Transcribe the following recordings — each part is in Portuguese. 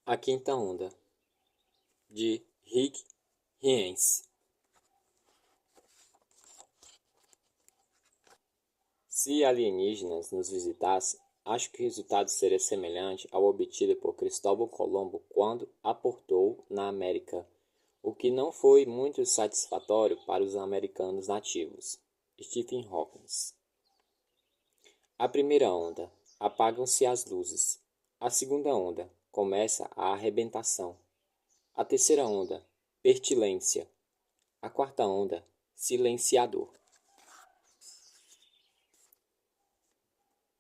A Quinta Onda, de Rick Riens. Se alienígenas nos visitassem, acho que o resultado seria semelhante ao obtido por Cristóvão Colombo quando aportou na América, o que não foi muito satisfatório para os americanos nativos. Stephen Hawking. A primeira onda, apagam-se as luzes. A segunda onda, começa a arrebentação. A terceira onda, pertilência. A quarta onda, silenciador.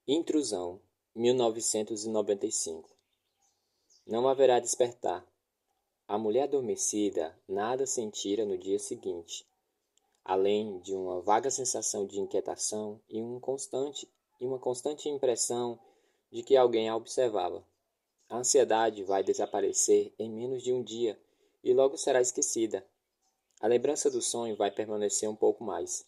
Intrusão, 1995. Não haverá despertar. A mulher adormecida nada sentira no dia seguinte, além de uma vaga sensação de inquietação e uma constante impressão de que alguém a observava. A ansiedade vai desaparecer em menos de um dia e logo será esquecida. A lembrança do sonho vai permanecer um pouco mais.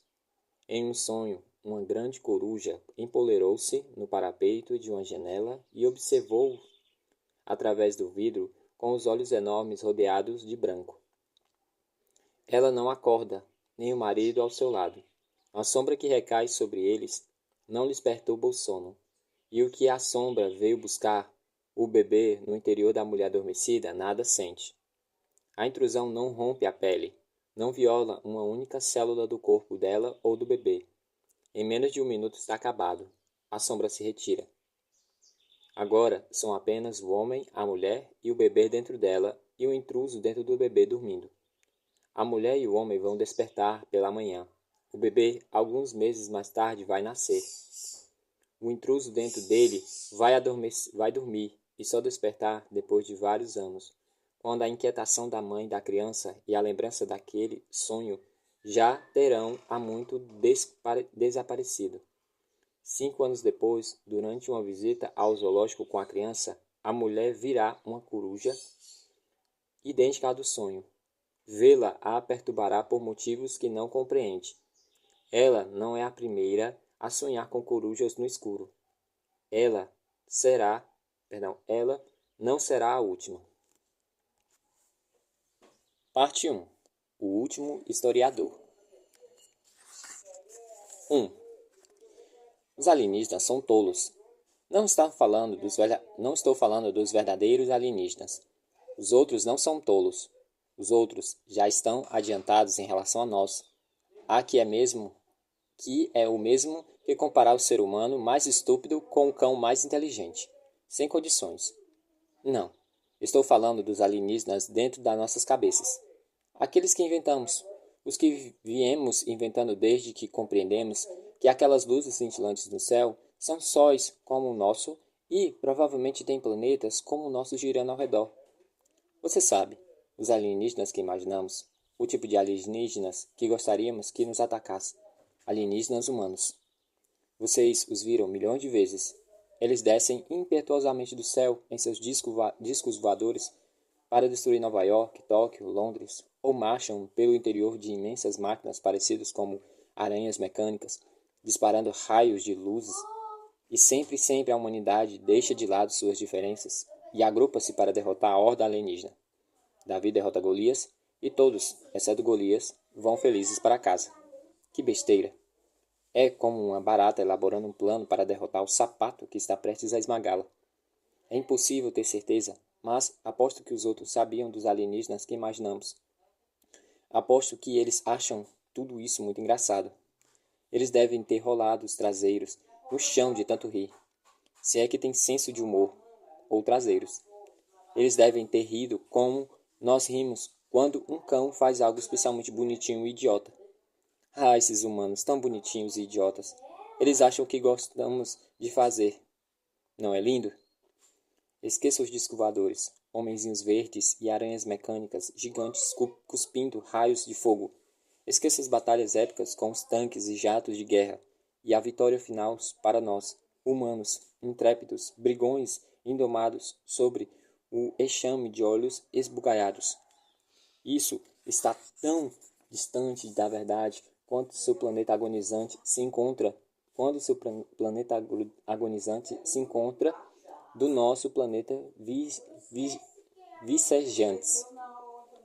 Em um sonho, uma grande coruja empoleirou-se no parapeito de uma janela e observou através do vidro com os olhos enormes rodeados de branco. Ela não acorda, nem o marido ao seu lado. A sombra que recai sobre eles não lhes perturba o sono. E o que a sombra veio buscar, o bebê no interior da mulher adormecida, nada sente. A intrusão não rompe a pele, não viola uma única célula do corpo dela ou do bebê. Em menos de um minuto está acabado. A sombra se retira. Agora são apenas o homem, a mulher e o bebê dentro dela e o intruso dentro do bebê dormindo. A mulher e o homem vão despertar pela manhã. O bebê, alguns meses mais tarde, vai nascer. O intruso dentro dele vai dormir e só despertar depois de vários anos, quando a inquietação da mãe da criança e a lembrança daquele sonho já terão há muito desaparecido. 5 anos depois, durante uma visita ao zoológico com a criança, a mulher virá uma coruja idêntica à do sonho. Vê-la a perturbará por motivos que não compreende. Ela não é a primeira a sonhar com corujas no escuro. Ela ela não será a última. Parte 1. O último historiador. 1. Os alienígenas são tolos. Não estou falando dos verdadeiros alienígenas. Os outros não são tolos. Os outros já estão adiantados em relação a nós. Há que é o mesmo que comparar o ser humano mais estúpido com o cão mais inteligente. Sem condições. Não. Estou falando dos alienígenas dentro das nossas cabeças. Aqueles que inventamos. Os que viemos inventando desde que compreendemos que aquelas luzes cintilantes no céu são sóis como o nosso e provavelmente têm planetas como o nosso girando ao redor. Você sabe, os alienígenas que imaginamos, o tipo de alienígenas que gostaríamos que nos atacasse. Alienígenas humanos. Vocês os viram milhões de vezes. Eles descem impetuosamente do céu em seus discos voadores para destruir Nova York, Tóquio, Londres, ou marcham pelo interior de imensas máquinas parecidas como aranhas mecânicas, disparando raios de luzes. E sempre a humanidade deixa de lado suas diferenças e agrupa-se para derrotar a horda alienígena. Davi derrota Golias e todos, exceto Golias, vão felizes para casa. Que besteira! É como uma barata elaborando um plano para derrotar o sapato que está prestes a esmagá-la. É impossível ter certeza, mas aposto que os outros sabiam dos alienígenas que imaginamos. Aposto que eles acham tudo isso muito engraçado. Eles devem ter rolado os traseiros no chão de tanto rir. Se é que tem senso de humor, ou traseiros. Eles devem ter rido como nós rimos quando um cão faz algo especialmente bonitinho e idiota. Ah, esses humanos tão bonitinhos e idiotas. Eles acham que gostamos de fazer. Não é lindo? Esqueça os discos voadores, homenzinhos verdes e aranhas mecânicas gigantes cuspindo raios de fogo. Esqueça as batalhas épicas com os tanques e jatos de guerra. E a vitória final para nós, humanos, intrépidos, brigões indomados sobre o enxame de olhos esbugalhados. Isso está tão distante da verdade quando seu planeta agonizante se encontra do nosso planeta vicejantes.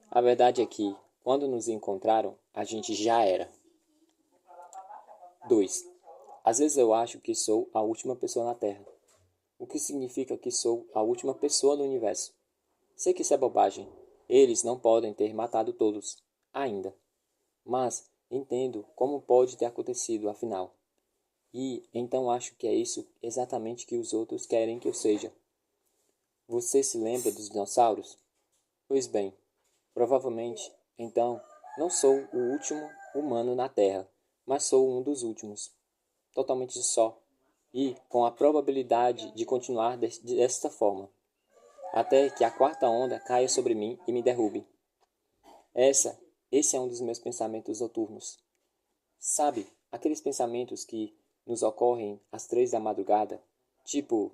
A verdade é que, quando nos encontraram, a gente já era. 2. Às vezes eu acho que sou a última pessoa na Terra, o que significa que sou a última pessoa do universo. Sei que isso é bobagem. Eles não podem ter matado todos, ainda. Mas entendo como pode ter acontecido, afinal. E então acho que é isso exatamente que os outros querem que eu seja. Você se lembra dos dinossauros? Pois bem, provavelmente, então, não sou o último humano na Terra, mas sou um dos últimos. Totalmente só. E com a probabilidade de continuar desta forma. Até que a quarta onda caia sobre mim e me derrube. Esse é um dos meus pensamentos noturnos. Sabe, aqueles pensamentos que nos ocorrem às 3 da madrugada? Tipo,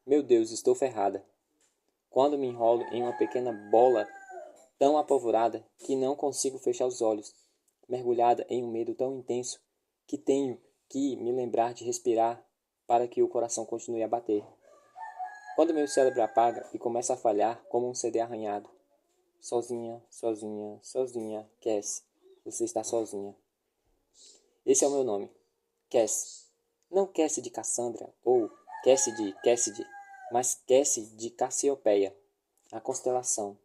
meu Deus, estou ferrada. Quando me enrolo em uma pequena bola tão apavorada que não consigo fechar os olhos, mergulhada em um medo tão intenso que tenho que me lembrar de respirar para que o coração continue a bater. Quando meu cérebro apaga e começa a falhar como um CD arranhado. Sozinha, sozinha, sozinha, Cass. Você está sozinha. Esse é o meu nome. Cass. Não Cass de Cassandra ou Cassidy, mas Cass de Cassiopeia, a constelação.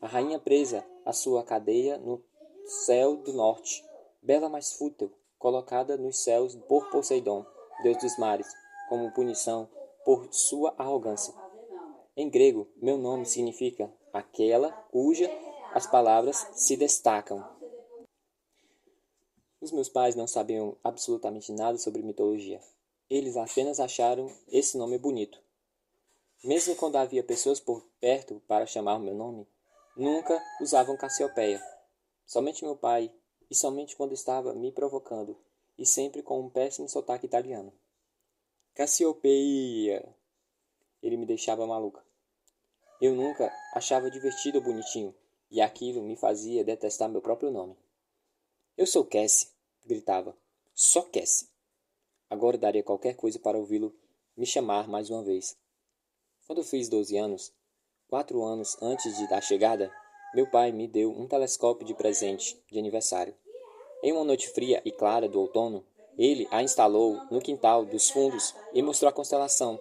A rainha presa à sua cadeia no céu do norte, bela mais fútil, colocada nos céus por Poseidon, deus dos mares, como punição por sua arrogância. Em grego, meu nome significa aquela cuja as palavras se destacam. Os meus pais não sabiam absolutamente nada sobre mitologia. Eles apenas acharam esse nome bonito. Mesmo quando havia pessoas por perto para chamar o meu nome, nunca usavam Cassiopeia. Somente meu pai, e somente quando estava me provocando, e sempre com um péssimo sotaque italiano. Cassiopeia! Ele me deixava maluca. Eu nunca achava divertido ou bonitinho, e aquilo me fazia detestar meu próprio nome. Eu sou Cassie, gritava. Só Cassie. Agora daria qualquer coisa para ouvi-lo me chamar mais uma vez. Quando fiz 12 anos, 4 anos antes da chegada, meu pai me deu um telescópio de presente de aniversário. Em uma noite fria e clara do outono, ele a instalou no quintal dos fundos e mostrou a constelação.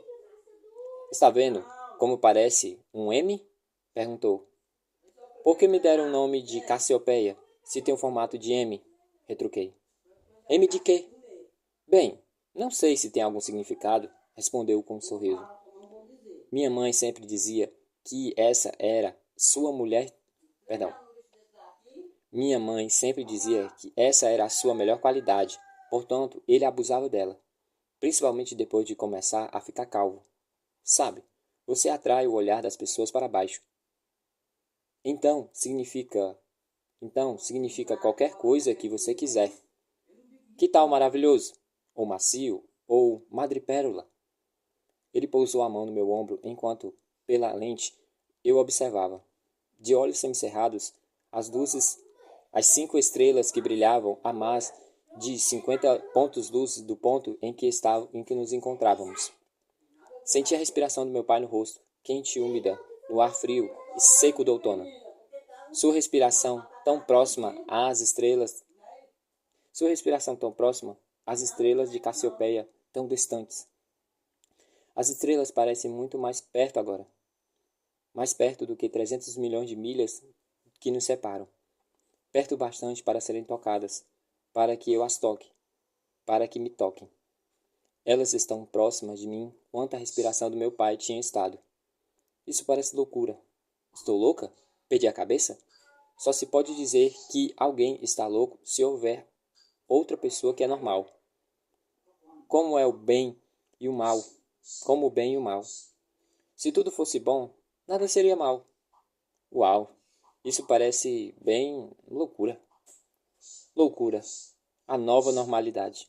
Está vendo como parece um M? Perguntou. Por que me deram o nome de Cassiopeia, se tem o formato de M? Retruquei. M de quê? Bem, não sei se tem algum significado, respondeu com um sorriso. Minha mãe sempre dizia que essa era sua mulher... Perdão. Minha mãe sempre dizia que essa era a sua melhor qualidade, portanto, ele abusava dela, principalmente depois de começar a ficar calvo. Sabe, você atrai o olhar das pessoas para baixo. Então significa qualquer coisa que você quiser. Que tal maravilhoso? Ou macio? Ou madrepérola? Ele pousou a mão no meu ombro enquanto, pela lente, eu observava. De olhos semicerrados, as 5 estrelas que brilhavam a mais de 50 pontos-luz do ponto em que nos encontrávamos. Senti a respiração do meu pai no rosto, quente e úmida, no ar frio e seco do outono. Sua respiração tão próxima às estrelas de Cassiopeia, tão distantes. As estrelas parecem muito mais perto agora. Mais perto do que 300 milhões de milhas que nos separam. Perto bastante para serem tocadas, para que eu as toque, para que me toquem. Elas estão próximas de mim quanto a respiração do meu pai tinha estado. Isso parece loucura. Estou louca? Perdi a cabeça? Só se pode dizer que alguém está louco se houver outra pessoa que é normal. Como é o bem e o mal? Como o bem e o mal. Se tudo fosse bom, nada seria mal. Uau, isso parece bem loucura. Loucura, a nova normalidade.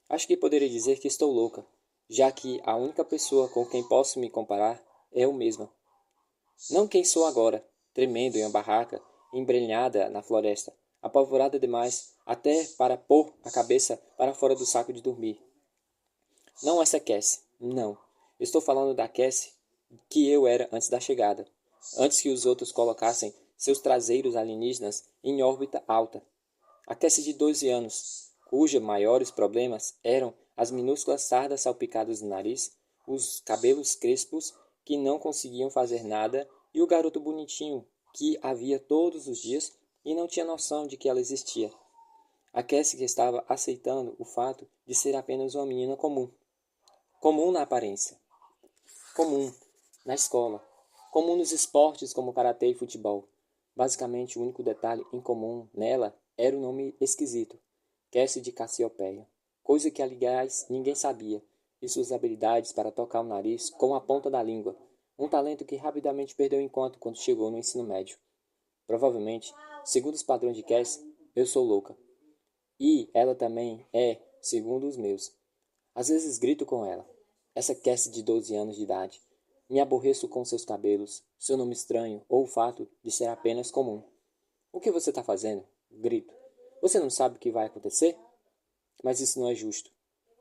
Acho que poderia dizer que estou louca, já que a única pessoa com quem posso me comparar é eu mesma. Não quem sou agora, tremendo em uma barraca, embrenhada na floresta, apavorada demais até para pôr a cabeça para fora do saco de dormir. Não essa Cassie, não. Estou falando da Cassie que eu era antes da chegada, antes que os outros colocassem seus traseiros alienígenas em órbita alta. A Cassie de 12 anos, cujos maiores problemas eram as minúsculas sardas salpicadas no nariz, os cabelos crespos que não conseguiam fazer nada e o garoto bonitinho que a via todos os dias e não tinha noção de que ela existia. A Cassie que estava aceitando o fato de ser apenas uma menina comum. Comum na aparência. Comum na escola. Comum nos esportes como karatê e futebol. Basicamente, o único detalhe em comum nela era o nome esquisito, Cassie de Cassiopeia, coisa que, aliás, ninguém sabia, e suas habilidades para tocar o nariz com a ponta da língua, um talento que rapidamente perdeu encanto quando chegou no ensino médio. Provavelmente, segundo os padrões de Cassie, eu sou louca. E ela também é, segundo os meus. Às vezes grito com ela. Essa Cassie de 12 anos de idade. Me aborreço com seus cabelos, seu nome estranho ou o fato de ser apenas comum. O que você está fazendo? Grito. Você não sabe o que vai acontecer? Mas isso não é justo.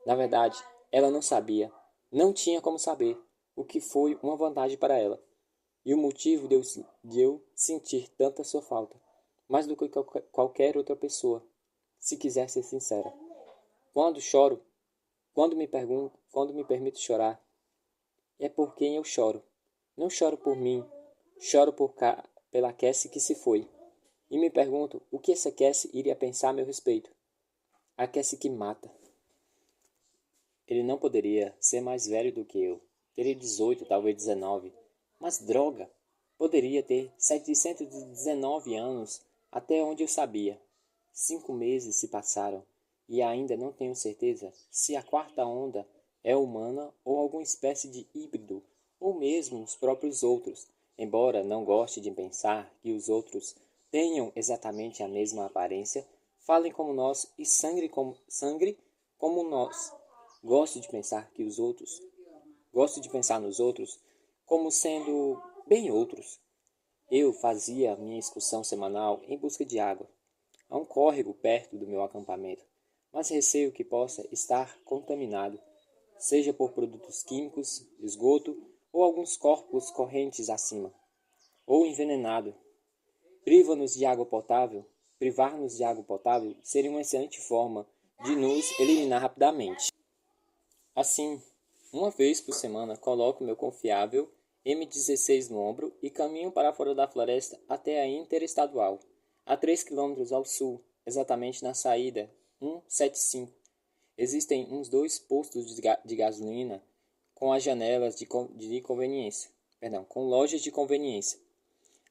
Na verdade, ela não sabia, não tinha como saber, o que foi uma vantagem para ela. E o motivo de eu sentir tanta sua falta, mais do que qualquer outra pessoa, se quiser ser sincera. Quando choro, quando me permito chorar, é por quem eu choro. Não choro por mim, choro pela Cassie que se foi. E me pergunto o que essa Cassie iria pensar a meu respeito. A Cassie que mata. Ele não poderia ser mais velho do que eu. Teria 18, talvez 19. Mas droga! Poderia ter 719 anos, até onde eu sabia. 5 meses se passaram, e ainda não tenho certeza se a quarta onda é humana ou alguma espécie de híbrido, ou mesmo os próprios outros, embora não goste de pensar que os outros tenham exatamente a mesma aparência, falem como nós e sangue como nós. Gosto de pensar nos outros como sendo bem outros. Eu fazia minha excursão semanal em busca de água. Há um córrego perto do meu acampamento, mas receio que possa estar contaminado, seja por produtos químicos, esgoto ou alguns corpos correntes acima, ou envenenado. Privar-nos de água potável seria uma excelente forma de nos eliminar rapidamente. Assim, uma vez por semana coloco meu confiável M16 no ombro e caminho para fora da floresta até a Interestadual, a 3 quilômetros ao sul, exatamente na saída 175. Existem uns 2 postos de gasolina com as janelas de conveniência, com lojas de conveniência.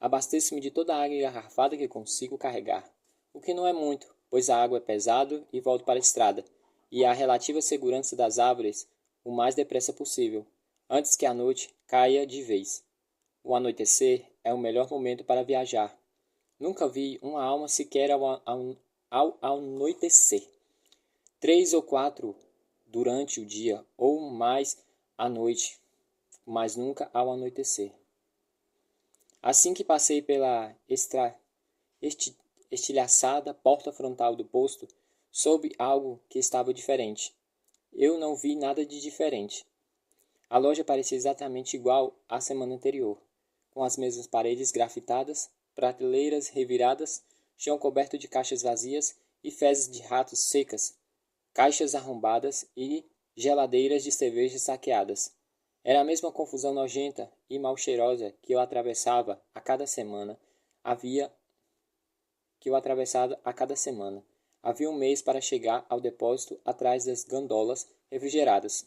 Abasteço-me de toda a água engarrafada que consigo carregar, o que não é muito, pois a água é pesado e volto para a estrada, e a relativa segurança das árvores o mais depressa possível, antes que a noite caia de vez. O anoitecer é o melhor momento para viajar. Nunca vi uma alma sequer ao anoitecer. 3 ou 4 durante o dia, ou mais à noite, mas nunca ao anoitecer. Assim que passei pela estilhaçada porta frontal do posto, soube algo que estava diferente. Eu não vi nada de diferente. A loja parecia exatamente igual à semana anterior, com as mesmas paredes grafitadas, prateleiras reviradas, chão coberto de caixas vazias e fezes de ratos secas, caixas arrombadas e geladeiras de cervejas saqueadas. Era a mesma confusão nojenta e mal cheirosa que eu atravessava a cada semana. Havia um mês para chegar ao depósito atrás das gandôlas refrigeradas.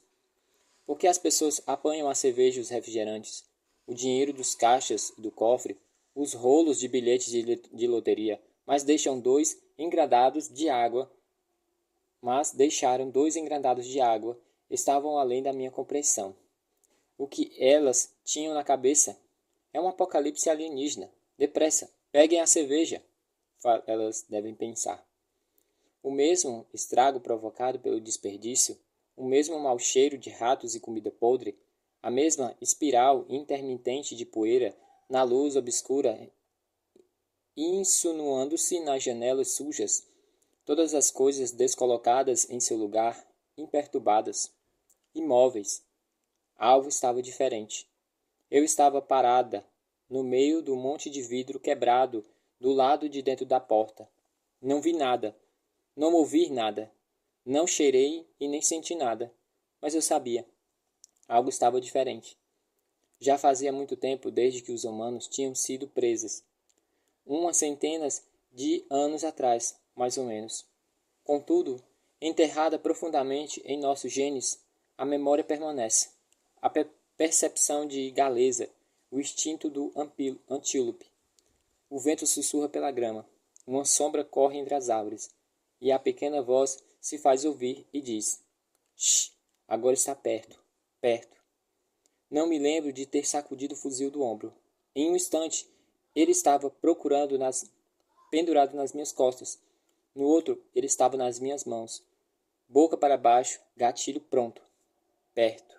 Porque as pessoas apanham a cerveja e os refrigerantes, o dinheiro dos caixas do cofre, os rolos de bilhetes de loteria, mas deixaram 2 engradados de água, estavam além da minha compreensão. O que elas tinham na cabeça? É um apocalipse alienígena. Depressa, peguem a cerveja, elas devem pensar. O mesmo estrago provocado pelo desperdício, o mesmo mau cheiro de ratos e comida podre, a mesma espiral intermitente de poeira na luz obscura, insinuando-se nas janelas sujas, todas as coisas descolocadas em seu lugar, imperturbadas, imóveis. Algo estava diferente. Eu estava parada no meio do monte de vidro quebrado do lado de dentro da porta. Não vi nada, não ouvi nada, não cheirei e nem senti nada, mas eu sabia. Algo estava diferente. Já fazia muito tempo desde que os humanos tinham sido presos. Umas centenas de anos atrás, mais ou menos. Contudo, enterrada profundamente em nossos genes, a memória permanece. A percepção de galeza, o instinto do antílope. O vento sussurra pela grama. Uma sombra corre entre as árvores. E a pequena voz se faz ouvir e diz: Shh, agora está perto, perto. Não me lembro de ter sacudido o fuzil do ombro. Em um instante, ele estava pendurado nas minhas costas. No outro, ele estava nas minhas mãos. Boca para baixo, gatilho pronto. Perto.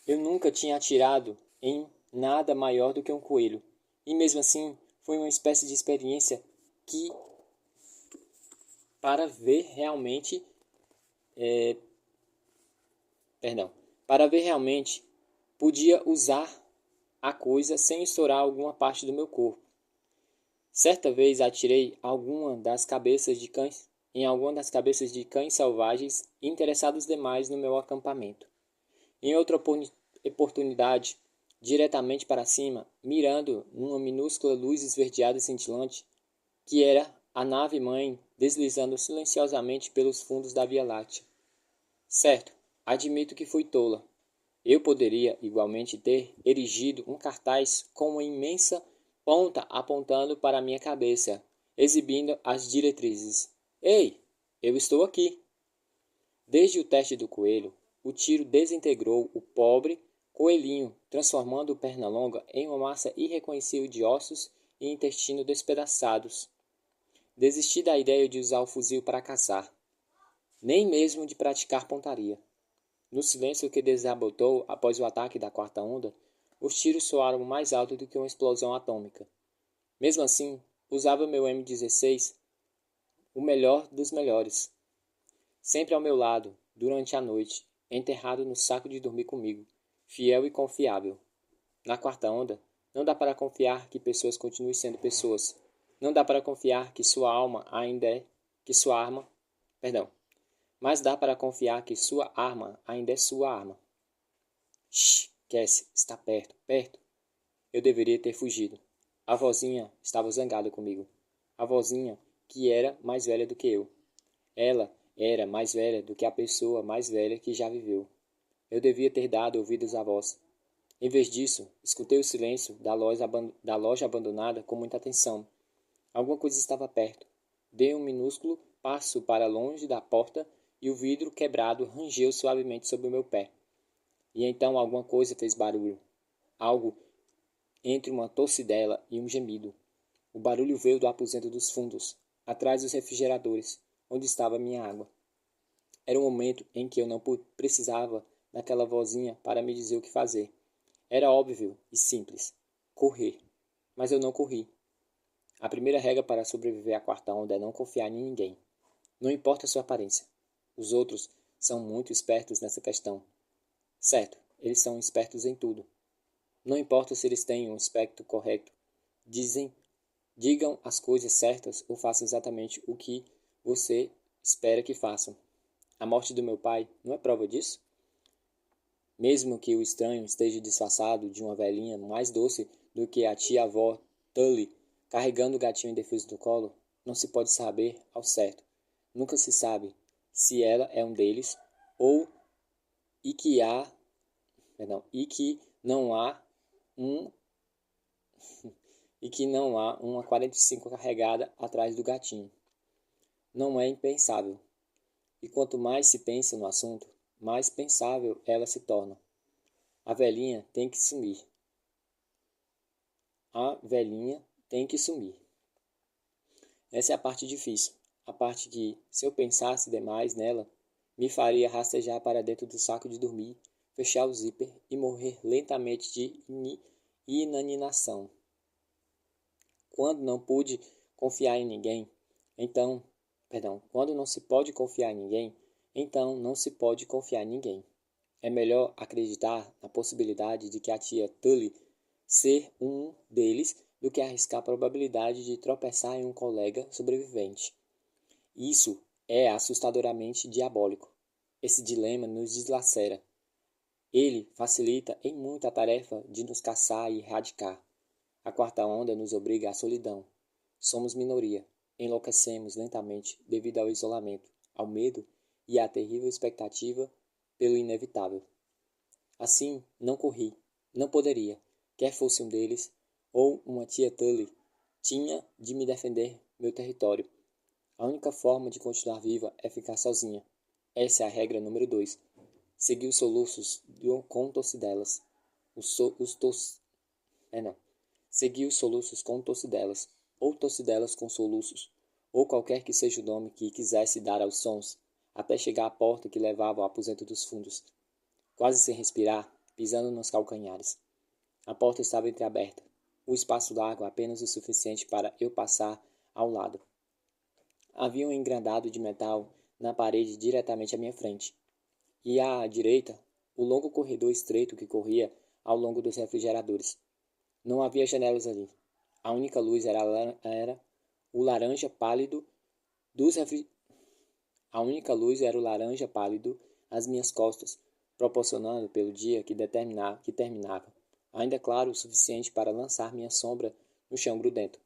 Eu nunca tinha atirado em nada maior do que um coelho. E mesmo assim, foi uma espécie de experiência que, para ver realmente, podia usar a coisa sem estourar alguma parte do meu corpo. Certa vez atirei em alguma das cabeças de cães selvagens interessados demais no meu acampamento. Em outra oportunidade, diretamente para cima, mirando numa minúscula luz esverdeada e cintilante, que era a nave-mãe deslizando silenciosamente pelos fundos da Via Láctea. Certo, admito que fui tola. Eu poderia, igualmente, ter erigido um cartaz com uma imensa ponta apontando para a minha cabeça, exibindo as diretrizes. Ei, eu estou aqui! Desde o teste do coelho, o tiro desintegrou o pobre coelhinho, transformando o Pernalonga em uma massa irreconhecível de ossos e intestino despedaçados. Desisti da ideia de usar o fuzil para caçar, nem mesmo de praticar pontaria. No silêncio que desabotou após o ataque da quarta onda, os tiros soaram mais alto do que uma explosão atômica. Mesmo assim, usava meu M16, o melhor dos melhores, sempre ao meu lado, durante a noite, enterrado no saco de dormir comigo, fiel e confiável. Na quarta onda, não dá para confiar que pessoas continuem sendo pessoas. Não dá para confiar que sua alma ainda é, que sua arma, mas dá para confiar que sua arma ainda é sua arma. Shh, Cassie, está perto, perto. Eu deveria ter fugido. A vozinha estava zangada comigo. A vozinha que era mais velha do que eu. Ela era mais velha do que a pessoa mais velha que já viveu. Eu devia ter dado ouvidos à voz. Em vez disso, escutei o silêncio da loja abandonada com muita atenção. Alguma coisa estava perto. Dei um minúsculo passo para longe da porta e o vidro quebrado rangeu suavemente sob o meu pé. E então alguma coisa fez barulho. Algo entre uma tossidela e um gemido. O barulho veio do aposento dos fundos, atrás dos refrigeradores, onde estava minha água. Era um momento em que eu não precisava daquela vozinha para me dizer o que fazer. Era óbvio e simples. Correr. Mas eu não corri. A primeira regra para sobreviver à quarta onda é não confiar em ninguém. Não importa a sua aparência. Os outros são muito espertos nessa questão. Certo, eles são espertos em tudo. Não importa se eles têm um aspecto correto. Digam as coisas certas ou façam exatamente o que você espera que façam. A morte do meu pai não é prova disso? Mesmo que o estranho esteja disfarçado de uma velhinha mais doce do que a tia-avó Tully, carregando o gatinho indefeso no colo, não se pode saber ao certo. Nunca se sabe se ela é um deles ou e que não há um e que não há uma 45 carregada atrás do gatinho. Não é impensável. E quanto mais se pensa no assunto, mais pensável ela se torna. A velhinha tem que sumir. A velhinha tem que sumir. Essa é a parte difícil. A parte que, se eu pensasse demais nela, me faria rastejar para dentro do saco de dormir, fechar o zíper e morrer lentamente de inanição. Quando não pude confiar em ninguém, quando não se pode confiar em ninguém, então não se pode confiar em ninguém. É melhor acreditar na possibilidade de que a tia Tully ser um deles do que arriscar a probabilidade de tropeçar em um colega sobrevivente. Isso é assustadoramente diabólico. Esse dilema nos deslacera. Ele facilita em muito a tarefa de nos caçar e erradicar. A quarta onda nos obriga à solidão. Somos minoria. Enlouquecemos lentamente devido ao isolamento, ao medo e à terrível expectativa pelo inevitável. Assim, não corri. Não poderia. Quer fosse um deles, ou uma tia Tully, tinha de me defender meu território. A única forma de continuar viva é ficar sozinha. Essa é a regra número 2. Seguir os soluços com tossidelas. Seguir os soluços com tossidelas, ou tossidelas com soluços, ou qualquer que seja o nome que quisesse dar aos sons, até chegar à porta que levava ao aposento dos fundos. Quase sem respirar, pisando nos calcanhares. A porta estava entreaberta. O espaço largo apenas o suficiente para eu passar ao lado. Havia um engradado de metal na parede diretamente à minha frente. E à direita, o longo corredor estreito que corria ao longo dos refrigeradores. Não havia janelas ali. A única luz era o laranja pálido dos A única luz era o laranja pálido às minhas costas, proporcionando pelo dia que terminava, ainda claro o suficiente para lançar minha sombra no chão grudento.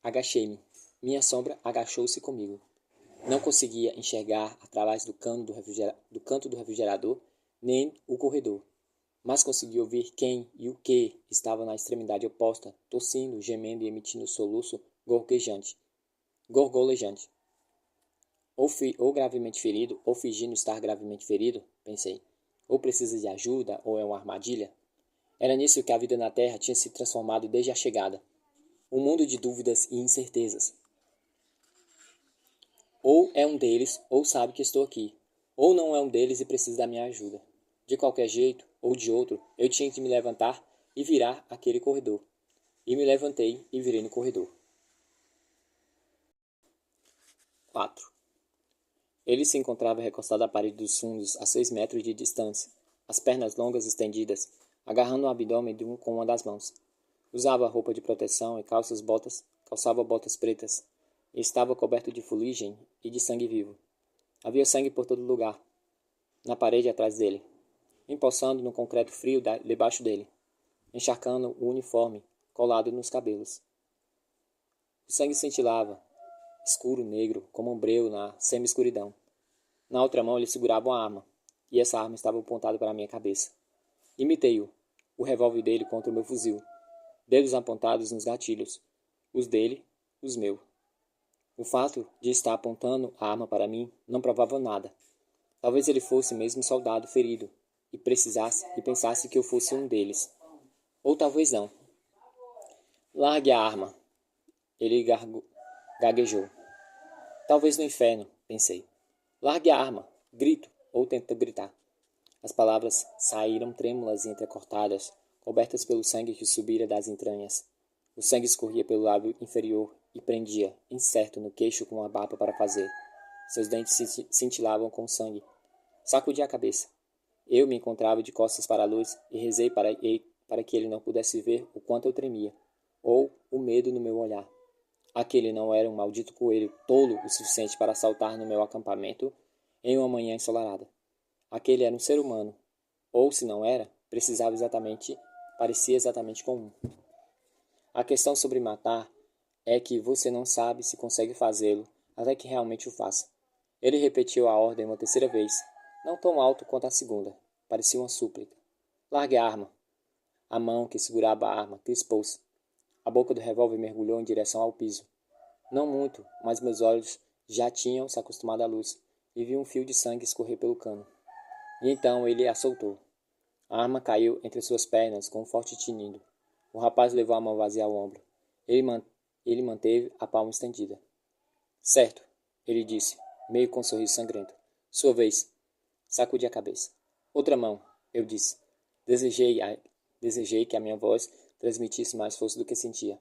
Agachei-me. Minha sombra agachou-se comigo. Não conseguia enxergar através do canto do refrigerador, nem o corredor, mas consegui ouvir quem e o que estava na extremidade oposta, tossindo, gemendo e emitindo soluço gorgolejante. Ou gravemente ferido, ou fingindo estar gravemente ferido, pensei. Ou precisa de ajuda, ou é uma armadilha. Era nisso que a vida na Terra tinha se transformado desde a chegada. Um mundo de dúvidas e incertezas. Ou é um deles, ou sabe que estou aqui. Ou não é um deles e precisa da minha ajuda. De qualquer jeito, ou de outro, eu tinha que me levantar e virar aquele corredor. E me levantei e virei no corredor. 4. Ele se encontrava recostado à parede dos fundos a 6 metros de distância, as pernas longas estendidas, agarrando o abdômen com uma das mãos. Usava roupa de proteção e calçava botas pretas, e estava coberto de fuligem e de sangue vivo. Havia sangue por todo lugar, na parede atrás dele, empoçando no concreto frio debaixo dele, encharcando o uniforme colado nos cabelos. O sangue cintilava, escuro negro, como um breu na semi-escuridão. Na outra mão ele segurava uma arma, e essa arma estava apontada para a minha cabeça. Imitei-o, o revólver dele contra o meu fuzil, dedos apontados nos gatilhos, os dele, os meus. O fato de estar apontando a arma para mim não provava nada. Talvez ele fosse mesmo soldado ferido e pensasse que eu fosse um deles. Ou talvez não. Largue a arma, ele gaguejou. Talvez no inferno, pensei. Largue a arma, grito, ou tento gritar. As palavras saíram trêmulas e entrecortadas, cobertas pelo sangue que subira das entranhas. O sangue escorria pelo lábio inferior e prendia, incerto, no queixo com uma barba para fazer. Seus dentes cintilavam com sangue. Sacudi a cabeça. Eu me encontrava de costas para a luz e rezei para que ele não pudesse ver o quanto eu tremia, ou o medo no meu olhar. Aquele não era um maldito coelho tolo o suficiente para saltar no meu acampamento em uma manhã ensolarada. Aquele era um ser humano, ou se não era, parecia exatamente comum. A questão sobre matar é que você não sabe se consegue fazê-lo até que realmente o faça. Ele repetiu a ordem uma terceira vez, não tão alto quanto a segunda. Parecia uma súplica. Largue a arma. A mão que segurava a arma crispou-se. A boca do revólver mergulhou em direção ao piso. Não muito, mas meus olhos já tinham se acostumado à luz e vi um fio de sangue escorrer pelo cano. E então ele a soltou. A arma caiu entre suas pernas com um forte tinindo. O rapaz levou a mão vazia ao ombro. Ele manteve a palma estendida. Certo, ele disse, meio com um sorriso sangrento. Sua vez. Sacudi a cabeça. Outra mão, eu disse. Desejei que a minha voz transmitisse mais força do que sentia.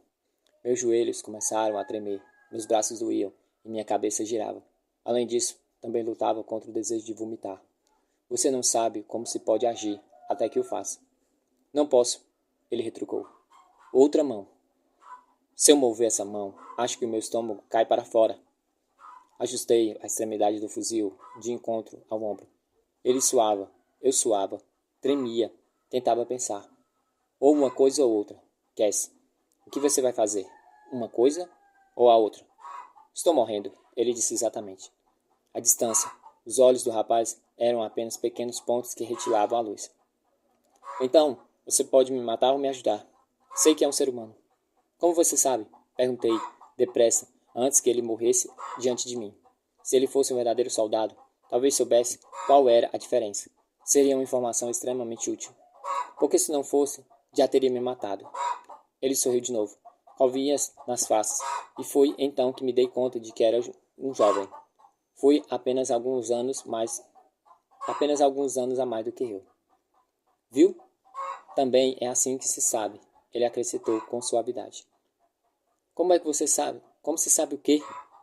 Meus joelhos começaram a tremer, meus braços doíam e minha cabeça girava. Além disso, também lutava contra o desejo de vomitar. Você não sabe como se pode agir até que o faça. Não posso, ele retrucou. Outra mão. Se eu mover essa mão, acho que o meu estômago cai para fora. Ajustei a extremidade do fuzil de encontro ao ombro. Ele suava, eu suava, tremia, tentava pensar. Ou uma coisa ou outra. Cass, o que você vai fazer? Uma coisa ou a outra? Estou morrendo, ele disse exatamente. À distância, os olhos do rapaz eram apenas pequenos pontos que retilavam a luz. Então, você pode me matar ou me ajudar. Sei que é um ser humano. Como você sabe? Perguntei, depressa, antes que ele morresse diante de mim. Se ele fosse um verdadeiro soldado, talvez soubesse qual era a diferença. Seria uma informação extremamente útil. Porque se não fosse, já teria me matado. Ele sorriu de novo, calvínias nas faces, e foi então que me dei conta de que era um jovem. Foi apenas alguns anos a mais do que eu. Viu? Também é assim que se sabe, ele acrescentou com suavidade. Como é que você sabe? Como se sabe o quê?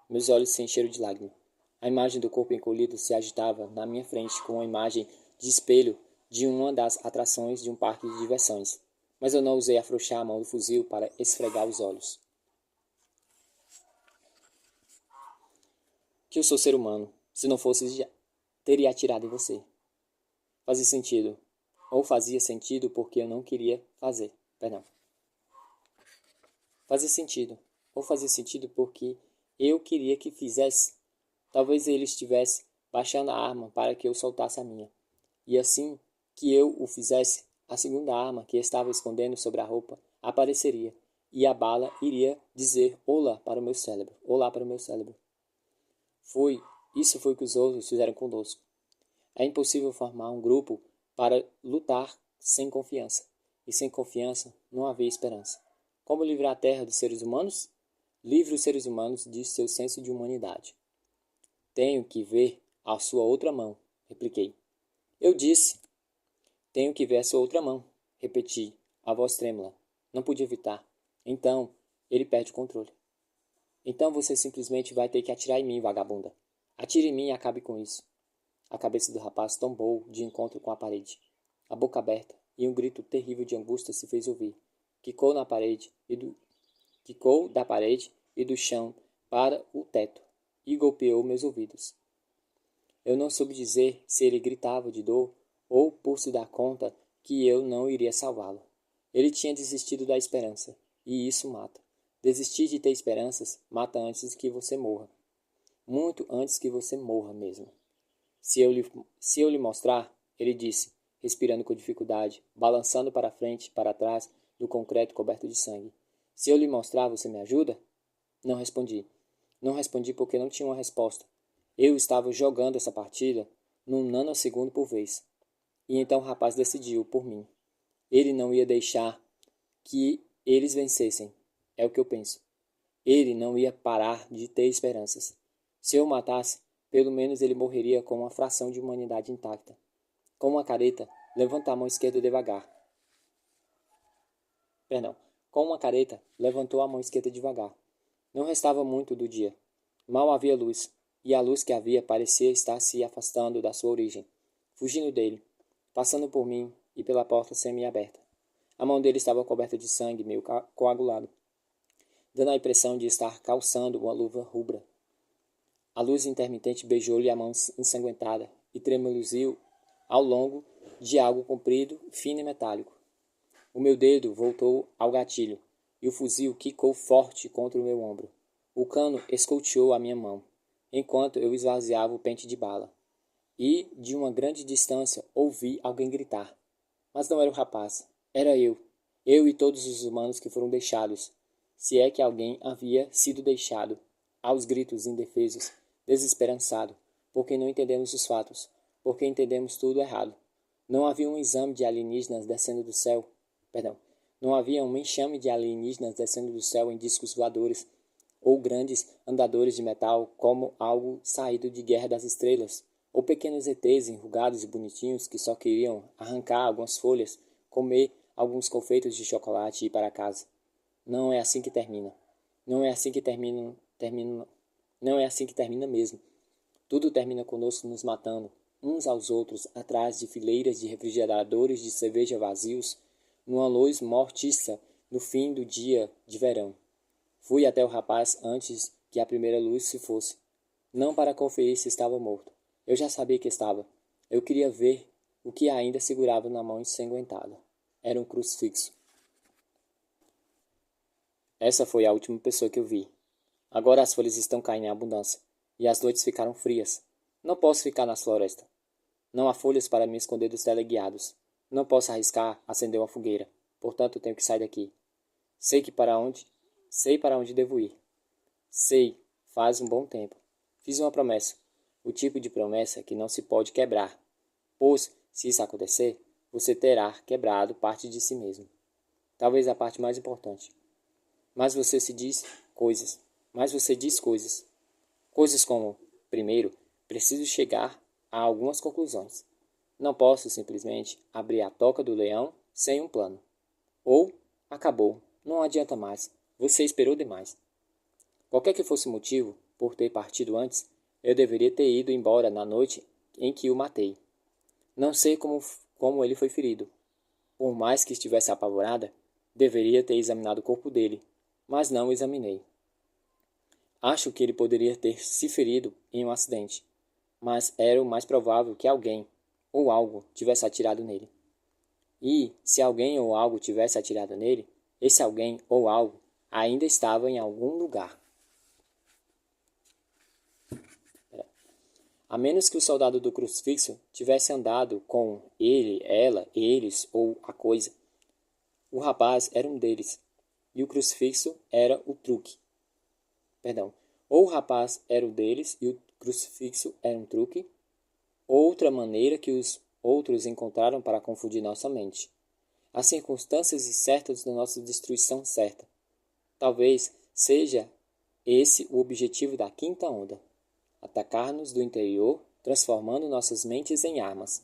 Meus olhos se encheram de lágrimas. A imagem do corpo encolhido se agitava na minha frente com a imagem de espelho de uma das atrações de um parque de diversões. Mas eu não ousei afrouxar a mão do fuzil para esfregar os olhos. Que eu sou ser humano. Se não fosse, já teria atirado em você. Fazia sentido. Ou fazia sentido porque eu não queria fazer. Perdão. Fazia sentido. Ou fazia sentido porque eu queria que fizesse. Talvez ele estivesse baixando a arma para que eu soltasse a minha. E assim que eu o fizesse, a segunda arma que estava escondendo sobre a roupa apareceria. E a bala iria dizer olá para o meu cérebro. Olá para o meu cérebro. Isso foi o que os outros fizeram conosco. É impossível formar um grupo para lutar sem confiança. E sem confiança não havia esperança. Como livrar a Terra dos seres humanos? Livre os seres humanos de seu senso de humanidade. Tenho que ver a sua outra mão, repliquei. Eu disse. Tenho que ver a sua outra mão, repeti, a voz trêmula. Não podia evitar. Então, ele perde o controle. Então você simplesmente vai ter que atirar em mim, vagabunda. Atire em mim e acabe com isso. A cabeça do rapaz tombou de encontro com a parede. A boca aberta, e um grito terrível de angústia se fez ouvir. Quicou da parede e do chão para o teto, e golpeou meus ouvidos. Eu não soube dizer se ele gritava de dor ou por se dar conta que eu não iria salvá-lo. Ele tinha desistido da esperança, e isso mata. Desistir de ter esperanças mata antes que você morra. Muito antes que você morra mesmo. Se eu lhe mostrar, ele disse, respirando com dificuldade, balançando para frente e para trás no concreto coberto de sangue. Se eu lhe mostrar, você me ajuda? Não respondi. Não respondi porque não tinha uma resposta. Eu estava jogando essa partida num nanosegundo por vez. E então o rapaz decidiu por mim. Ele não ia deixar que eles vencessem. É o que eu penso. Ele não ia parar de ter esperanças. Se eu o matasse, pelo menos ele morreria com uma fração de humanidade intacta. Com uma careta, levanta a mão esquerda devagar. Perdão. Com uma careta, levantou a mão esquerda devagar. Não restava muito do dia. Mal havia luz, e a luz que havia parecia estar se afastando da sua origem, fugindo dele, passando por mim e pela porta semi-aberta. A mão dele estava coberta de sangue meio coagulado, dando a impressão de estar calçando uma luva rubra. A luz intermitente beijou-lhe a mão ensanguentada e tremeluziu ao longo de algo comprido, fino e metálico. O meu dedo voltou ao gatilho, e o fuzil quicou forte contra o meu ombro. O cano escolteou a minha mão, enquanto eu esvaziava o pente de bala. E, de uma grande distância, ouvi alguém gritar. Mas não era o rapaz, era eu. Eu e todos os humanos que foram deixados, se é que alguém havia sido deixado, aos gritos indefesos, desesperançado, porque não entendemos os fatos, porque entendemos tudo errado. Não havia um exame de alienígenas descendo do céu. Não havia um enxame de alienígenas descendo do céu em discos voadores, ou grandes andadores de metal como algo saído de Guerra das Estrelas, ou pequenos ETs enrugados e bonitinhos que só queriam arrancar algumas folhas, comer alguns confeitos de chocolate e ir para casa. Não é assim que termina. Não é assim que não é assim que termina mesmo. Tudo termina conosco nos matando, uns aos outros atrás de fileiras de refrigeradores de cerveja vazios, numa luz mortiça no fim do dia de verão. Fui até o rapaz antes que a primeira luz se fosse, não para conferir se estava morto. Eu já sabia que estava. Eu queria ver o que ainda segurava na mão ensanguentada. Era um crucifixo. Essa foi a última pessoa que eu vi. Agora as folhas estão caindo em abundância, e as noites ficaram frias. Não posso ficar na floresta. Não há folhas para me esconder dos teleguiados. Não posso arriscar acender uma fogueira. Portanto, tenho que sair daqui. Sei para onde devo ir. Sei, faz um bom tempo. Fiz uma promessa. O tipo de promessa que não se pode quebrar. Pois, se isso acontecer, você terá quebrado parte de si mesmo. Talvez a parte mais importante. Mas você diz coisas. Coisas como, primeiro, preciso chegar a algumas conclusões. Não posso simplesmente abrir a toca do leão sem um plano. Ou, acabou, não adianta mais, você esperou demais. Qualquer que fosse o motivo por ter partido antes, eu deveria ter ido embora na noite em que o matei. Não sei como ele foi ferido. Por mais que estivesse apavorada, deveria ter examinado o corpo dele, mas não o examinei. Acho que ele poderia ter se ferido em um acidente, mas era o mais provável que alguém ou algo tivesse atirado nele. E, se alguém ou algo tivesse atirado nele, esse alguém ou algo ainda estava em algum lugar. A menos que o soldado do crucifixo tivesse andado com ele, ela, eles ou a coisa. O rapaz era um deles, e o crucifixo era o truque. Ou o rapaz era o deles e o crucifixo era um truque, outra maneira que os outros encontraram para confundir nossa mente. As circunstâncias certas da nossa destruição certa. Talvez seja esse o objetivo da quinta onda. Atacar-nos do interior, transformando nossas mentes em armas.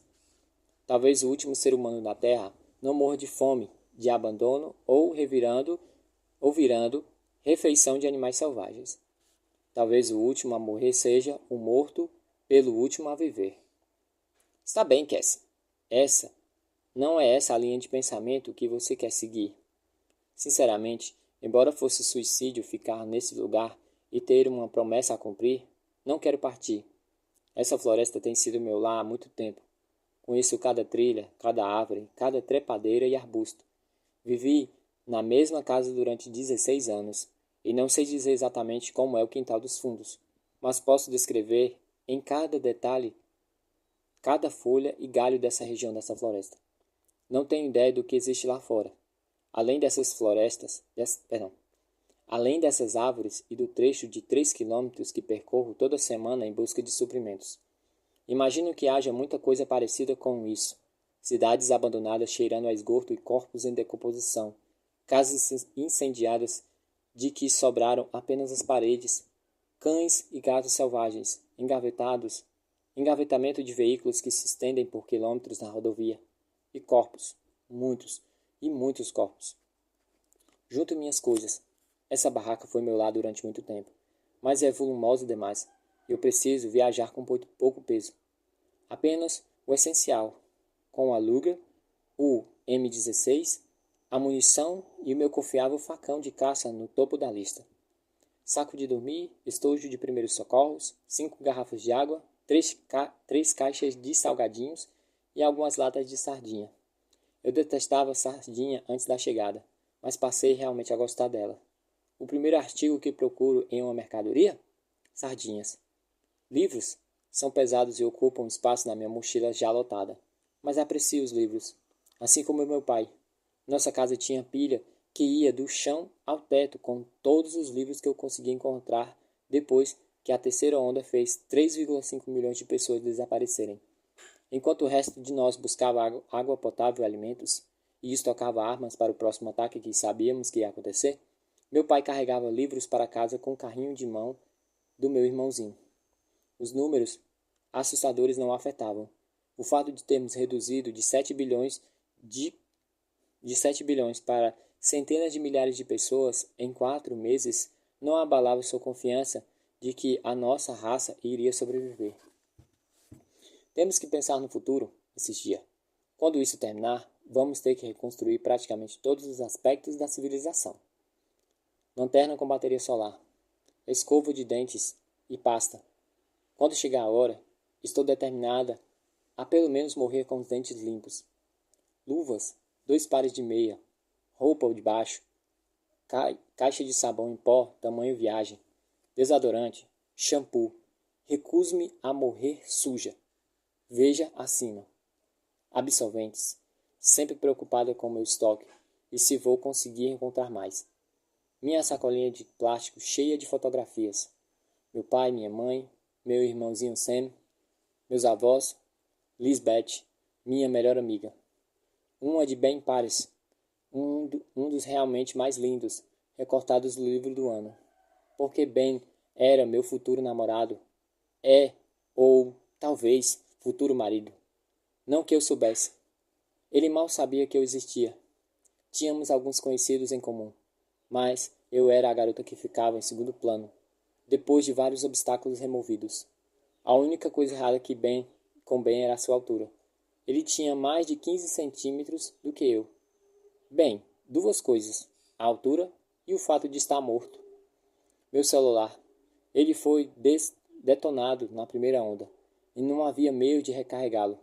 Talvez o último ser humano da Terra não morra de fome, de abandono ou virando refeição de animais selvagens. Talvez o último a morrer seja o morto pelo último a viver. Está bem, Cassie. Não é essa a linha de pensamento que você quer seguir. Sinceramente, embora fosse suicídio ficar nesse lugar e ter uma promessa a cumprir, não quero partir. Essa floresta tem sido meu lar há muito tempo. Conheço cada trilha, cada árvore, cada trepadeira e arbusto. Vivi na mesma casa durante 16 anos e não sei dizer exatamente como é o quintal dos fundos, mas posso descrever em cada detalhe, cada folha e galho dessa região dessa floresta. Não tenho ideia do que existe lá fora. Além dessas além dessas árvores e do trecho de 3 quilômetros que percorro toda semana em busca de suprimentos. Imagino que haja muita coisa parecida com isso. Cidades abandonadas cheirando a esgoto e corpos em decomposição. Casas incendiadas de que sobraram apenas as paredes. Cães e gatos selvagens, engavetamento de veículos que se estendem por quilômetros na rodovia. E corpos, muitos e muitos corpos. Junto minhas coisas. Essa barraca foi meu lar durante muito tempo, mas é volumosa demais. Eu preciso viajar com pouco peso. Apenas o essencial, com a Luger, o M16, a munição e o meu confiável facão de caça no topo da lista. Saco de dormir, estojo de primeiros socorros, 5 garrafas de água, 3 caixas de salgadinhos e algumas latas de sardinha. Eu detestava sardinha antes da chegada, mas passei realmente a gostar dela. O primeiro artigo que procuro em uma mercadoria? Sardinhas. Livros? São pesados e ocupam espaço na minha mochila já lotada. Mas aprecio os livros, assim como meu pai. Nossa casa tinha pilha que ia do chão ao teto com todos os livros que eu consegui encontrar depois que a terceira onda fez 3,5 milhões de pessoas desaparecerem. Enquanto o resto de nós buscava água potável e alimentos, e estocava armas para o próximo ataque que sabíamos que ia acontecer, meu pai carregava livros para casa com o carrinho de mão do meu irmãozinho. Os números assustadores não o afetavam. O fato de termos reduzido de 7 bilhões para centenas de milhares de pessoas em 4 meses não abalava sua confiança de que a nossa raça iria sobreviver. Temos que pensar no futuro, esses dias. Quando isso terminar, vamos ter que reconstruir praticamente todos os aspectos da civilização. Lanterna com bateria solar, escova de dentes e pasta. Quando chegar a hora, estou determinada a pelo menos morrer com os dentes limpos. Luvas, 2 pares de meia, roupa de baixo, caixa de sabão em pó, tamanho viagem, desodorante, shampoo. Recuso-me a morrer suja. Veja acima. Absolventes, sempre preocupada com meu estoque e se vou conseguir encontrar mais. Minha sacolinha de plástico cheia de fotografias. Meu pai, minha mãe, meu irmãozinho Sam, meus avós, Lisbeth, minha melhor amiga. Uma de Ben Paris, um dos realmente mais lindos, recortados do livro do ano. Porque Ben era meu futuro namorado, ou talvez futuro marido. Não que eu soubesse. Ele mal sabia que eu existia. Tínhamos alguns conhecidos em comum, mas eu era a garota que ficava em segundo plano, depois de vários obstáculos removidos. A única coisa errada com Ben era a sua altura. Ele tinha mais de 15 centímetros do que eu. Bem, 2 coisas, a altura e o fato de estar morto. Meu celular. Ele foi detonado na primeira onda, e não havia meio de recarregá-lo.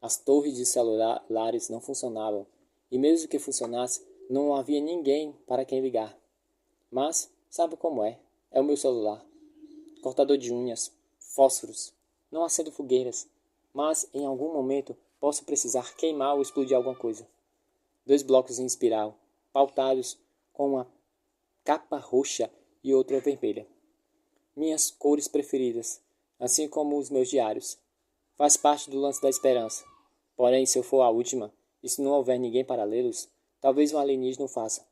As torres de celulares não funcionavam, e mesmo que funcionasse, não havia ninguém para quem ligar. Mas, sabe como é? É o meu celular. Cortador de unhas, fósforos. Não acendo fogueiras, mas em algum momento posso precisar queimar ou explodir alguma coisa. 2 blocos em espiral, pautados com uma capa roxa e outra vermelha. Minhas cores preferidas, assim como os meus diários. Faz parte do lance da esperança. Porém, se eu for a última, e se não houver ninguém para lê-los, talvez um alienígena o faça.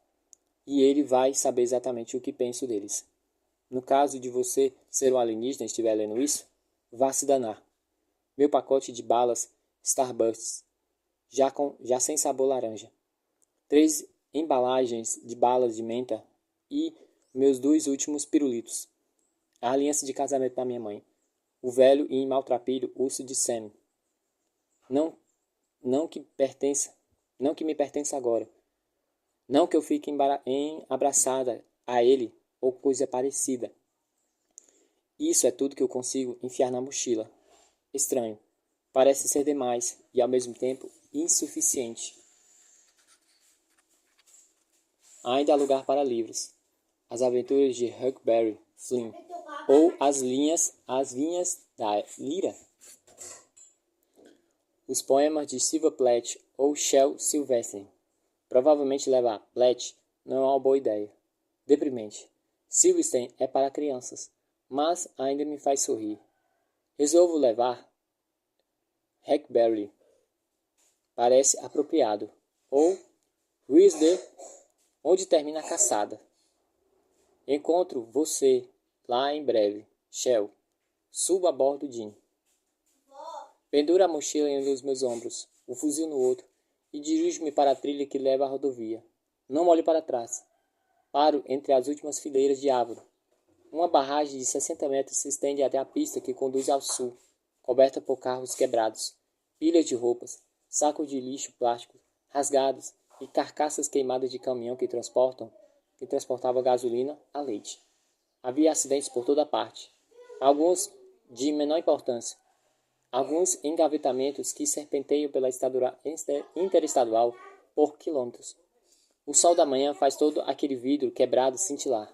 E ele vai saber exatamente o que penso deles. No caso de você ser um alienígena e estiver lendo isso, vá se danar. Meu pacote de balas Starburst, já sem sabor laranja. 3 embalagens de balas de menta e meus 2 últimos pirulitos. A aliança de casamento da minha mãe. O velho e maltrapilho urso de Sam. Não, não que me pertença agora. Não que eu fique abraçada a ele ou coisa parecida. Isso é tudo que eu consigo enfiar na mochila. Estranho. Parece ser demais e, ao mesmo tempo, insuficiente. Ainda há lugar para livros. As aventuras de Huckleberry Flynn ou as vinhas da Lira. Os poemas de Silva Plath ou Shel Silverstein. Provavelmente levar Plath não é uma boa ideia. Deprimente. Silverstein é para crianças, mas ainda me faz sorrir. Resolvo levar Huckleberry. Parece apropriado. Ou Whistler, onde termina a caçada. Encontro você lá em breve. Shel. Subo a bordo Jim. Penduro a mochila em um dos meus ombros, o fuzil no outro, e dirijo-me para a trilha que leva à rodovia. Não olho para trás. Paro entre as últimas fileiras de árvore. Uma barragem de 60 metros se estende até a pista que conduz ao sul, coberta por carros quebrados, pilhas de roupas, sacos de lixo plástico rasgados e carcaças queimadas de caminhão que transportava gasolina a leite. Havia acidentes por toda parte, alguns de menor importância, alguns engavetamentos que serpenteiam pela interestadual por quilômetros. O sol da manhã faz todo aquele vidro quebrado cintilar.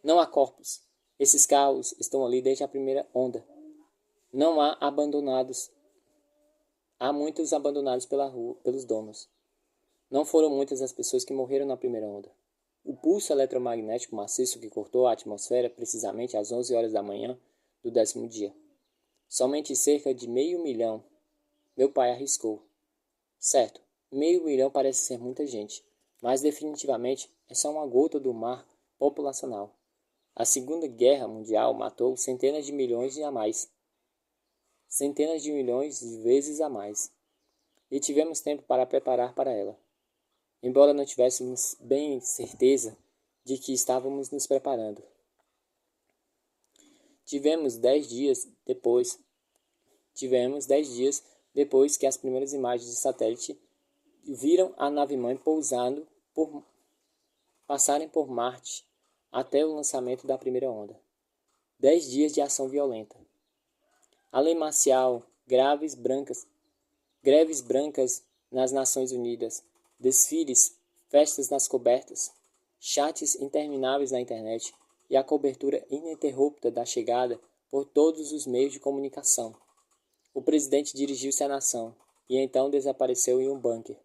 Não há corpos. Esses carros estão ali desde a primeira onda. Não há abandonados. Há muitos abandonados pela rua, pelos donos. Não foram muitas as pessoas que morreram na primeira onda. O pulso eletromagnético maciço que cortou a atmosfera precisamente às 11 horas da manhã do 10º dia. Somente cerca de 500.000. Meu pai arriscou. Certo, 500.000 parece ser muita gente, mas definitivamente é só uma gota do mar populacional. A Segunda Guerra Mundial matou centenas de milhões a mais. Centenas de milhões de vezes a mais. E tivemos tempo para preparar para ela. Embora não tivéssemos bem certeza de que estávamos nos preparando. Tivemos 10 dias depois tivemos 10 dias depois que as primeiras imagens de satélite viram a nave-mãe passarem por Marte até o lançamento da primeira onda. 10 dias de ação violenta. A lei marcial, greves brancas nas Nações Unidas, desfiles, festas nas cobertas, chats intermináveis na internet e a cobertura ininterrupta da chegada por todos os meios de comunicação. O presidente dirigiu-se à nação e então desapareceu em um bunker.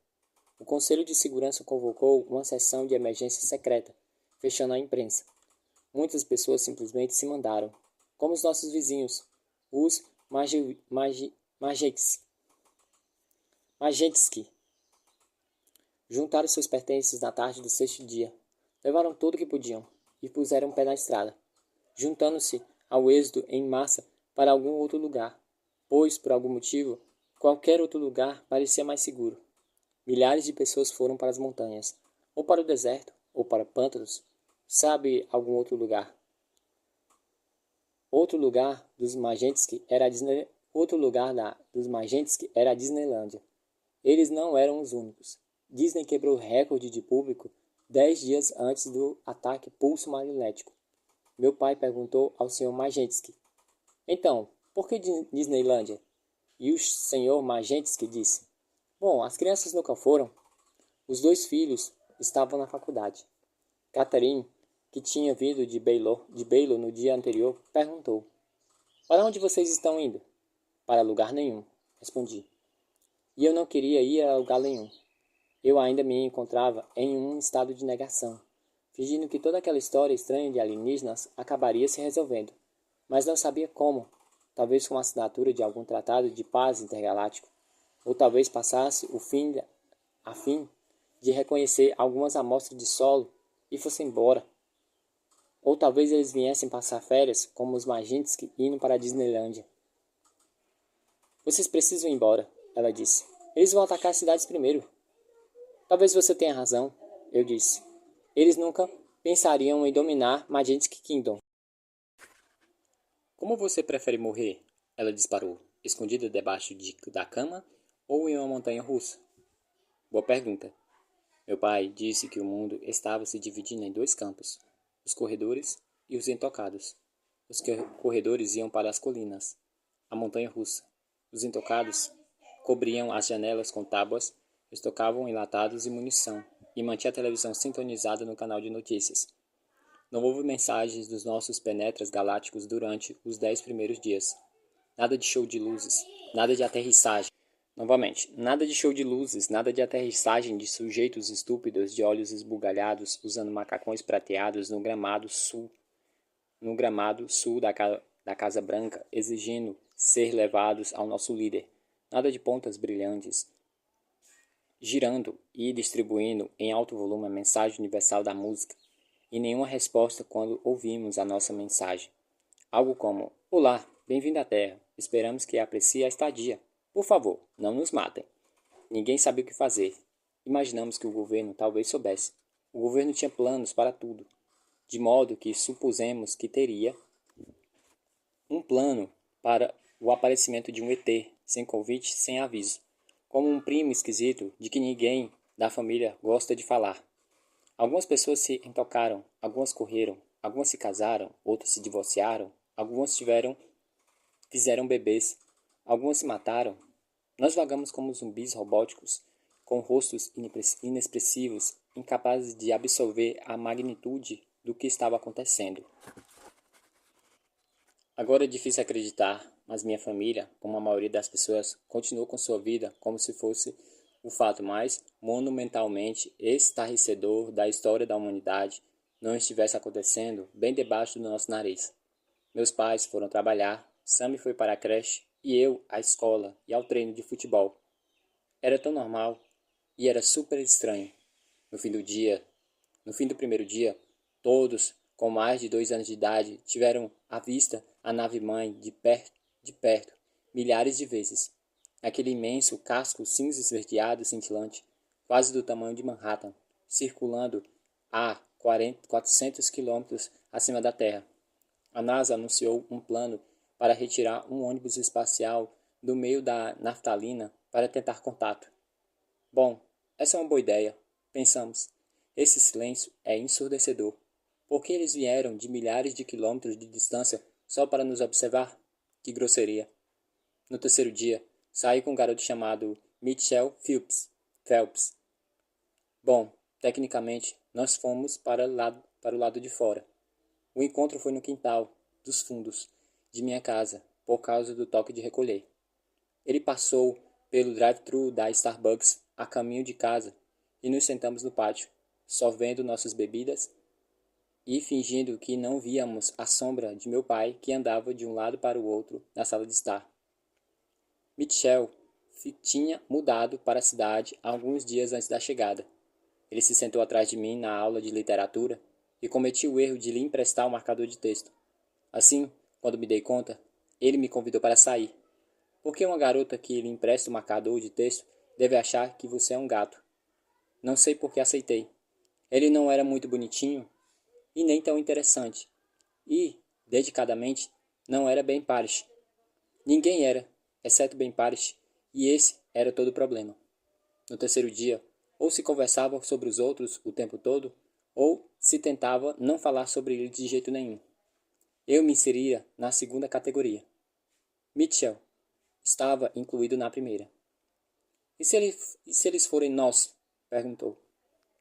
O Conselho de Segurança convocou uma sessão de emergência secreta, fechando a imprensa. Muitas pessoas simplesmente se mandaram, como os nossos vizinhos, os Majewski. Juntaram seus pertences na tarde do sexto dia. Levaram tudo o que podiam e puseram o pé na estrada, juntando-se ao êxodo em massa para algum outro lugar, pois, por algum motivo, qualquer outro lugar parecia mais seguro. Milhares de pessoas foram para as montanhas, ou para o deserto, ou para pântanos, sabe algum outro lugar. Outro lugar dos Majewski era a Disneylândia. Eles não eram os únicos. Disney quebrou o recorde de público 10 dias antes do ataque pulso magnético. Meu pai perguntou ao Sr. Majewski: então, por que Disneylândia? E o Sr. Majewski disse: bom, as crianças nunca foram. Os 2 filhos estavam na faculdade. Catherine, que tinha vindo de Baylor no dia anterior, perguntou: para onde vocês estão indo? Para lugar nenhum, respondi. E eu não queria ir a lugar nenhum. Eu ainda me encontrava em um estado de negação, fingindo que toda aquela história estranha de alienígenas acabaria se resolvendo, mas não sabia como. Talvez com a assinatura de algum tratado de paz intergaláctico, ou talvez passasse a fim de reconhecer algumas amostras de solo e fosse embora. Ou talvez eles viessem passar férias, como os Majewski indo para a Disneylândia. Vocês precisam ir embora, ela disse. Eles vão atacar as cidades primeiro. Talvez você tenha razão, eu disse. Eles nunca pensariam em dominar Majewski Kingdom. Como você prefere morrer? Ela disparou, escondida debaixo da cama ou em uma montanha russa? Boa pergunta. Meu pai disse que o mundo estava se dividindo em 2 campos, os corredores e os intocados. Os corredores iam para as colinas, a montanha russa. Os intocados cobriam as janelas com tábuas, estocavam enlatados e munição, e mantinha a televisão sintonizada no canal de notícias. Não houve mensagens dos nossos penetras galácticos durante os 10 primeiros dias. Nada de show de luzes, nada de aterrissagem. Novamente, nada de show de luzes, nada de aterrissagem de sujeitos estúpidos de olhos esbugalhados usando macacões prateados no gramado sul da Casa Branca, exigindo ser levados ao nosso líder. Nada de pontas brilhantes, girando e distribuindo em alto volume a mensagem universal da música, e nenhuma resposta quando ouvimos a nossa mensagem. Algo como: olá, bem-vindo à Terra, esperamos que aprecie a estadia. Por favor, não nos matem. Ninguém sabia o que fazer. Imaginamos que o governo talvez soubesse. O governo tinha planos para tudo, de modo que supusemos que teria um plano para o aparecimento de um ET, sem convite, sem aviso, como um primo esquisito de que ninguém da família gosta de falar. Algumas pessoas se intocaram, algumas correram, algumas se casaram, outras se divorciaram, algumas fizeram bebês, algumas se mataram. Nós vagamos como zumbis robóticos, com rostos inexpressivos, incapazes de absorver a magnitude do que estava acontecendo. Agora é difícil acreditar, mas minha família, como a maioria das pessoas, continuou com sua vida como se fosse o fato mais monumentalmente estarrecedor da história da humanidade não estivesse acontecendo bem debaixo do nosso nariz. Meus pais foram trabalhar, Sammy foi para a creche e eu à escola e ao treino de futebol. Era tão normal e era super estranho. No fim do primeiro dia, todos com mais de 2 anos de idade tiveram à vista a nave-mãe de perto, milhares de vezes. Aquele imenso casco cinza esverdeado e cintilante, quase do tamanho de Manhattan, circulando a 400 quilômetros acima da Terra. A NASA anunciou um plano para retirar um ônibus espacial do meio da naftalina para tentar contato. Bom, essa é uma boa ideia, pensamos. Esse silêncio é ensurdecedor. Por que eles vieram de milhares de quilômetros de distância só para nos observar? Que grosseria. No terceiro dia, saí com um garoto chamado Mitchell Phelps. Bom, tecnicamente, nós fomos para o lado de fora. O encontro foi no quintal, dos fundos, de minha casa, por causa do toque de recolher. Ele passou pelo drive-thru da Starbucks a caminho de casa e nos sentamos no pátio, sorvendo nossas bebidas e fingindo que não víamos a sombra de meu pai que andava de um lado para o outro na sala de estar. Mitchell tinha mudado para a cidade alguns dias antes da chegada. Ele se sentou atrás de mim na aula de literatura e cometi o erro de lhe emprestar o marcador de texto. Assim, quando me dei conta, ele me convidou para sair. Porque uma garota que lhe empresta o marcador de texto deve achar que você é um gato. Não sei por que aceitei. Ele não era muito bonitinho e nem tão interessante. E, dedicadamente, não era Ben Parish. Ninguém era, exceto Ben Parish, e esse era todo o problema. No terceiro dia, ou se conversava sobre os outros o tempo todo, ou se tentava não falar sobre ele de jeito nenhum. Eu me inseria na segunda categoria. Mitchell estava incluído na primeira. E se eles forem nós? Perguntou.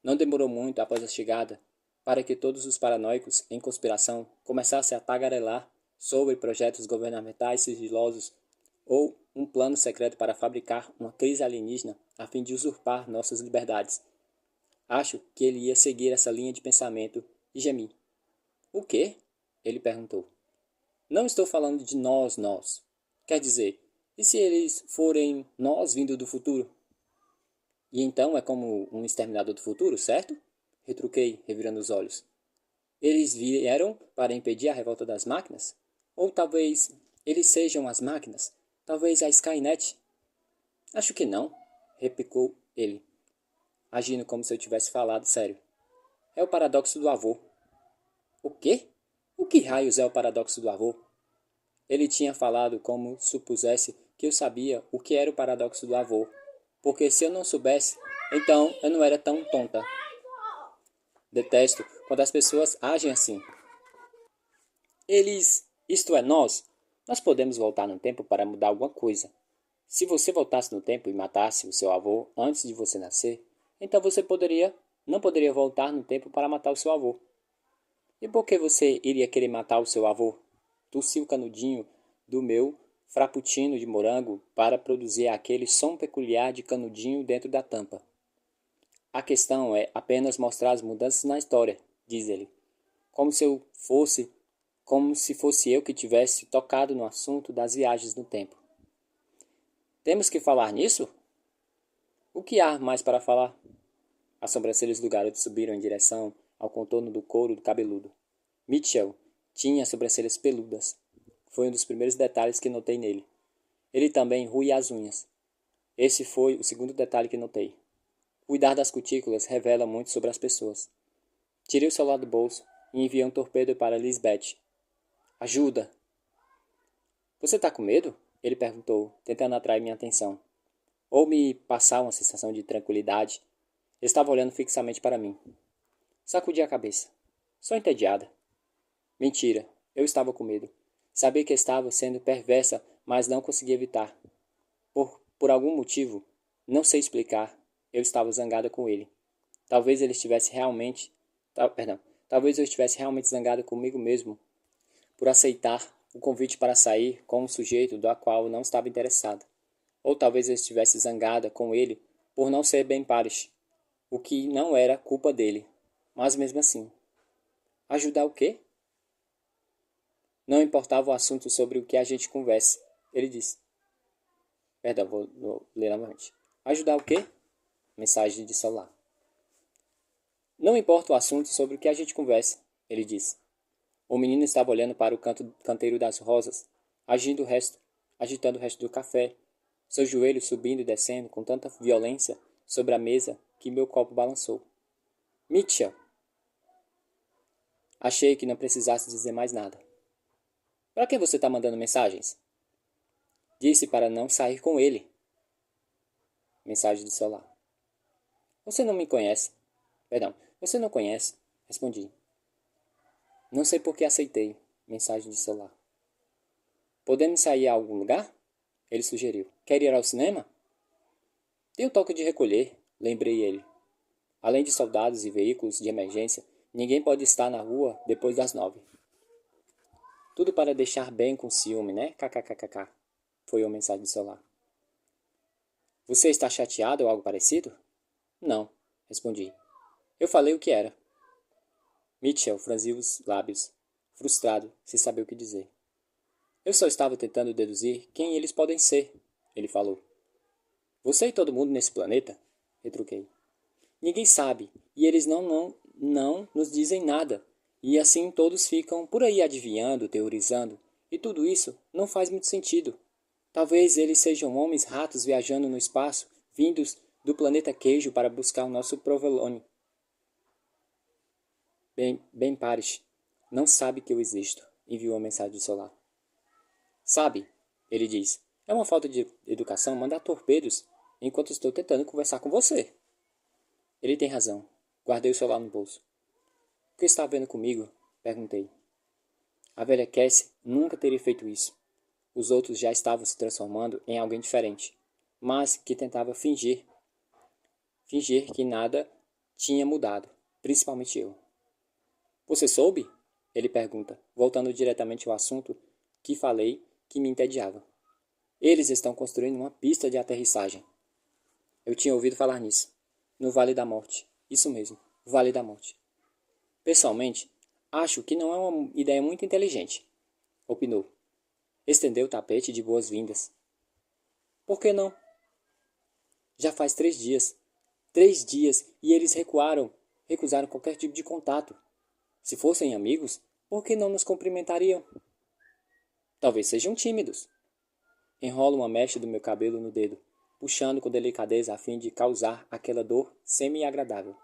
Não demorou muito após a chegada para que todos os paranoicos em conspiração começassem a tagarelar sobre projetos governamentais sigilosos ou um plano secreto para fabricar uma crise alienígena a fim de usurpar nossas liberdades. Acho que ele ia seguir essa linha de pensamento e gemi. O quê? Ele perguntou. Não estou falando de nós. Quer dizer, e se eles forem nós vindo do futuro? E então é como um exterminador do futuro, certo? Retruquei, revirando os olhos. Eles vieram para impedir a revolta das máquinas? Ou talvez eles sejam as máquinas? Talvez a Skynet? Acho que não, replicou ele, agindo como se eu tivesse falado sério. É o paradoxo do avô. O quê? O que raios é o paradoxo do avô? Ele tinha falado como supusesse que eu sabia o que era o paradoxo do avô, porque se eu não soubesse, então eu não era tão tonta. Detesto quando as pessoas agem assim. Isto é, nós podemos voltar no tempo para mudar alguma coisa. Se você voltasse no tempo e matasse o seu avô antes de você nascer, então você não poderia voltar no tempo para matar o seu avô. E por que você iria querer matar o seu avô? Tossi o canudinho do meu frappuccino de morango para produzir aquele som peculiar de canudinho dentro da tampa. A questão é apenas mostrar as mudanças na história, diz ele, como se fosse eu que tivesse tocado no assunto das viagens no tempo. Temos que falar nisso? O que há mais para falar? As sobrancelhas do garoto subiram em direção ao contorno do couro do cabeludo. Mitchell tinha sobrancelhas peludas. Foi um dos primeiros detalhes que notei nele. Ele também ruía as unhas. Esse foi o segundo detalhe que notei. Cuidar das cutículas revela muito sobre as pessoas. Tirei o celular do bolso e enviei um torpedo para Lisbeth. Ajuda! Você está com medo? Ele perguntou, tentando atrair minha atenção. Ou me passar uma sensação de tranquilidade. Estava olhando fixamente para mim. Sacudi a cabeça. Só entediada. Mentira, eu estava com medo. Sabia que estava sendo perversa, mas não conseguia evitar. Por algum motivo, não sei explicar, eu estava zangada com ele. Talvez ele estivesse realmente... talvez eu estivesse realmente zangada comigo mesmo por aceitar o convite para sair com um sujeito do qual não estava interessada. Ou talvez eu estivesse zangada com ele por não ser Ben Parish, o que não era culpa dele. Mas mesmo assim. Ajudar o quê? Não importava o assunto sobre o que a gente converse, ele disse. Perdão, vou ler novamente. Ajudar o quê? Mensagem de celular. Não importa o assunto sobre o que a gente conversa, ele disse. O menino estava olhando para o canteiro das rosas, agitando o resto do café, seus joelhos subindo e descendo com tanta violência sobre a mesa que meu copo balançou. Mitchell! Achei que não precisasse dizer mais nada. Para que você está mandando mensagens? Disse para não sair com ele. Mensagem do celular. Você não me conhece. Perdão, você não conhece? Respondi. Não sei por que aceitei. Mensagem de celular. Podemos sair a algum lugar? Ele sugeriu. Quer ir ao cinema? Tem o toque de recolher, lembrei ele. Além de soldados e veículos de emergência, ninguém pode estar na rua depois das 9. Tudo para deixar bem com ciúme, né? KKKKK. Foi a mensagem do celular. Você está chateado ou algo parecido? Não, respondi. Eu falei o que era. Mitchell franziu os lábios, frustrado, sem saber o que dizer. Eu só estava tentando deduzir quem eles podem ser, ele falou. Você e todo mundo nesse planeta? Retruquei. Ninguém sabe, e eles não nos dizem nada. E assim todos ficam por aí adivinhando, teorizando, e tudo isso não faz muito sentido. Talvez eles sejam homens ratos viajando no espaço, vindos do planeta Queijo para buscar o nosso provolone. Ben Parish não sabe que eu existo, enviou uma mensagem do celular. Sabe, ele diz, é uma falta de educação mandar torpedos enquanto estou tentando conversar com você. Ele tem razão. Guardei o celular no bolso. O que está vendo comigo? Perguntei. A velha Cassie nunca teria feito isso. Os outros já estavam se transformando em alguém diferente, mas que tentava fingir que nada tinha mudado, principalmente eu. Você soube? Ele pergunta, voltando diretamente ao assunto que falei que me entediava. Eles estão construindo uma pista de aterrissagem. Eu tinha ouvido falar nisso. No Vale da Morte. Isso mesmo, Vale da Morte. Pessoalmente, acho que não é uma ideia muito inteligente, opinou. Estendeu o tapete de boas-vindas. Por que não? Já faz 3 dias. 3 dias e eles recusaram qualquer tipo de contato. Se fossem amigos, por que não nos cumprimentariam? Talvez sejam tímidos. Enrolo uma mecha do meu cabelo no dedo, puxando com delicadeza a fim de causar aquela dor semi-agradável.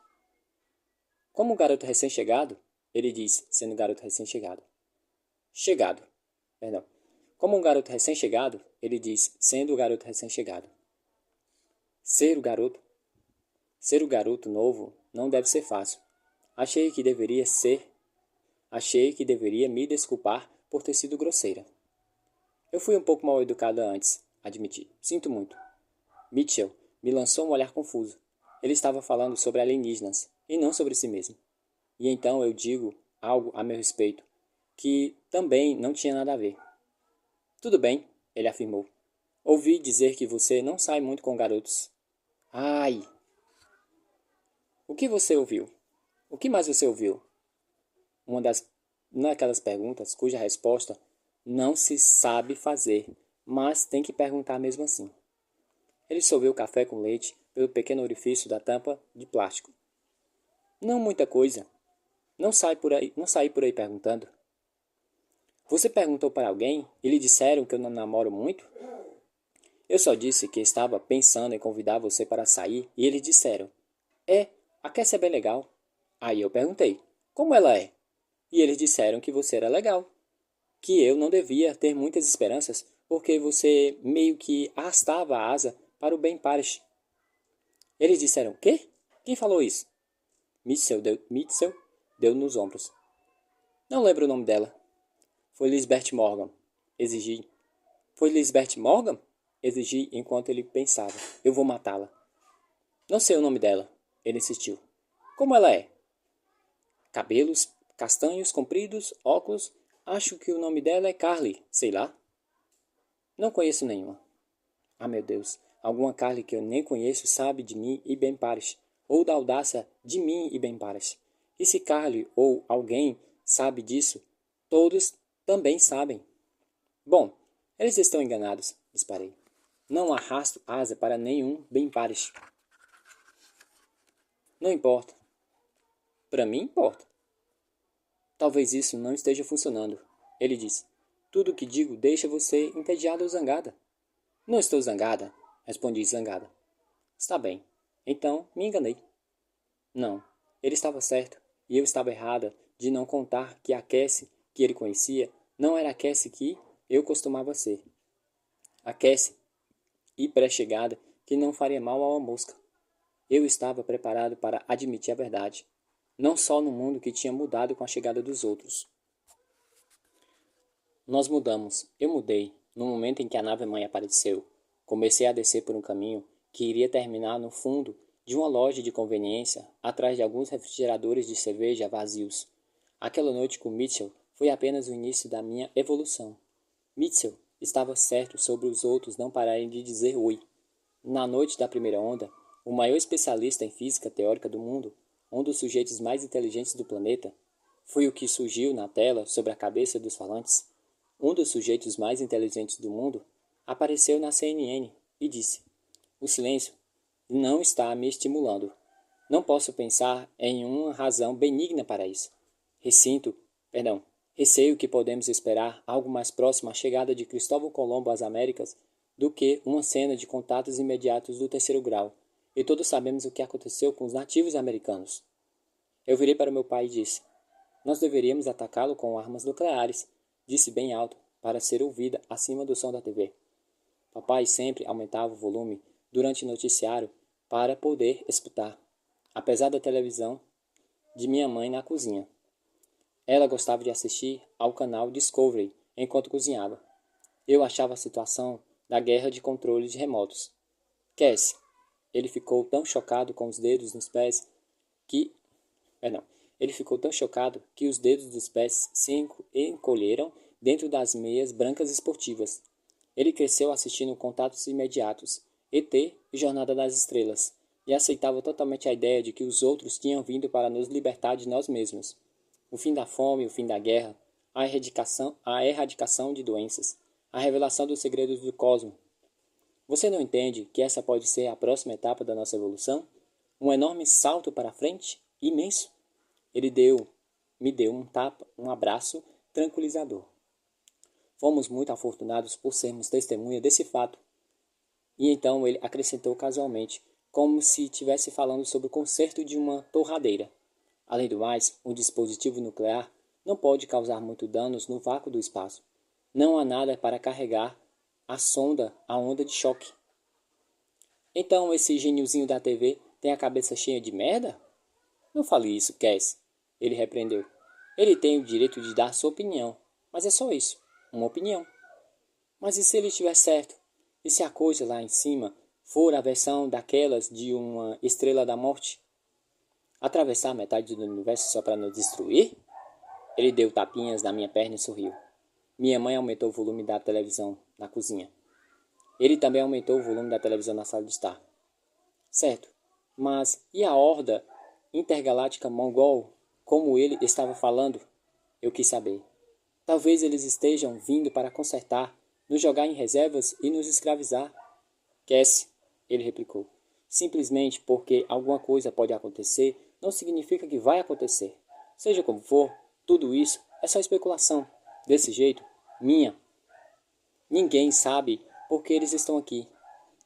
Como um garoto recém-chegado, ele diz, sendo garoto recém-chegado. Perdão. Como um garoto recém-chegado, ele diz, sendo o garoto recém-chegado. Ser o garoto novo não deve ser fácil. Achei que deveria me desculpar por ter sido grosseira. Eu fui um pouco mal educada antes, admiti. Sinto muito. Mitchell me lançou um olhar confuso. Ele estava falando sobre alienígenas, e não sobre si mesmo. E então eu digo algo a meu respeito, que também não tinha nada a ver. Tudo bem, ele afirmou. Ouvi dizer que você não sai muito com garotos. Ai! O que você ouviu? O que mais você ouviu? Uma daquelas perguntas cuja resposta não se sabe fazer, mas tem que perguntar mesmo assim. Ele sorveu o café com leite pelo pequeno orifício da tampa de plástico. Não muita coisa. Não saí por aí perguntando. Você perguntou para alguém e lhe disseram que eu não namoro muito? Eu só disse que estava pensando em convidar você para sair e eles disseram: a Cassie é bem legal. Aí eu perguntei: como ela é? E eles disseram que você era legal. Que eu não devia ter muitas esperanças porque você meio que arrastava a asa para o Ben Parish. Eles disseram: quê? Quem falou isso? Mitchell deu nos ombros. Não lembro o nome dela. Foi Lisbeth Morgan. Exigi. Foi Lisbeth Morgan? Exigi enquanto ele pensava. Eu vou matá-la. Não sei o nome dela. Ele insistiu. Como ela é? Cabelos castanhos, compridos, óculos. Acho que o nome dela é Carly, sei lá. Não conheço nenhuma. Ah, meu Deus. Alguma Carly que eu nem conheço sabe de mim e Ben Parish. Ou da audácia de mim e Ben Parish. E se Carly ou alguém sabe disso, todos também sabem. Bom, eles estão enganados, disparei. Não arrasto asa para nenhum Ben Parish. Não importa. Para mim importa. Talvez isso não esteja funcionando, ele disse. Tudo o que digo deixa você entediada ou zangada. Não estou zangada, respondi zangada. Está bem. Então, me enganei. Não, ele estava certo, e eu estava errada de não contar que a Cassie que ele conhecia não era a Cassie que eu costumava ser. Aquece e pré-chegada que não faria mal a uma mosca. Eu estava preparado para admitir a verdade, não só no mundo que tinha mudado com a chegada dos outros. Nós mudamos, eu mudei, no momento em que a nave-mãe apareceu. Comecei a descer por um caminho que iria terminar no fundo de uma loja de conveniência, atrás de alguns refrigeradores de cerveja vazios. Aquela noite com Mitchell foi apenas o início da minha evolução. Mitchell estava certo sobre os outros não pararem de dizer oi. Na noite da primeira onda, o maior especialista em física teórica do mundo, um dos sujeitos mais inteligentes do planeta, foi o que surgiu na tela sobre a cabeça dos falantes. Um dos sujeitos mais inteligentes do mundo apareceu na CNN e disse: "O silêncio não está me estimulando. Não posso pensar em uma razão benigna para isso. Receio que podemos esperar algo mais próximo à chegada de Cristóvão Colombo às Américas do que uma cena de contatos imediatos do terceiro grau. E todos sabemos o que aconteceu com os nativos americanos." Eu virei para meu pai e disse: "Nós deveríamos atacá-lo com armas nucleares", disse bem alto, para ser ouvida acima do som da TV. Papai sempre aumentava o volume durante o noticiário para poder escutar, apesar da televisão de minha mãe na cozinha. Ela gostava de assistir ao canal Discovery enquanto cozinhava. Eu achava a situação da guerra de controles remotos. Cassie, ele ficou tão chocado com os dedos nos pés que... Ele ficou tão chocado que os dedos dos pés se encolheram dentro das meias brancas esportivas. Ele cresceu assistindo Contatos Imediatos, ET e Jornada das Estrelas, e aceitava totalmente a ideia de que os outros tinham vindo para nos libertar de nós mesmos. O fim da fome, o fim da guerra, a erradicação de doenças, a revelação dos segredos do cosmos. Você não entende que essa pode ser a próxima etapa da nossa evolução? Um enorme salto para frente? Imenso. Ele me deu um abraço tranquilizador. Fomos muito afortunados por sermos testemunha desse fato. E então ele acrescentou casualmente, como se estivesse falando sobre o conserto de uma torradeira. Além do mais, um dispositivo nuclear não pode causar muito danos no vácuo do espaço. Não há nada para carregar a onda de choque. Então esse geniozinho da TV tem a cabeça cheia de merda? Não fale isso, Cass. Ele repreendeu. Ele tem o direito de dar sua opinião, mas é só isso, uma opinião. Mas e se ele estiver certo? E se a coisa lá em cima for a versão daquelas de uma estrela da morte? Atravessar metade do universo só para nos destruir? Ele deu tapinhas na minha perna e sorriu. Minha mãe aumentou o volume da televisão na cozinha. Ele também aumentou o volume da televisão na sala de estar. Certo, mas e a horda intergaláctica mongol, como ele estava falando? Eu quis saber. Talvez eles estejam vindo para consertar, nos jogar em reservas e nos escravizar. Cassie, ele replicou. Simplesmente porque alguma coisa pode acontecer, não significa que vai acontecer. Seja como for, tudo isso é só especulação. Desse jeito, minha. Ninguém sabe por que eles estão aqui.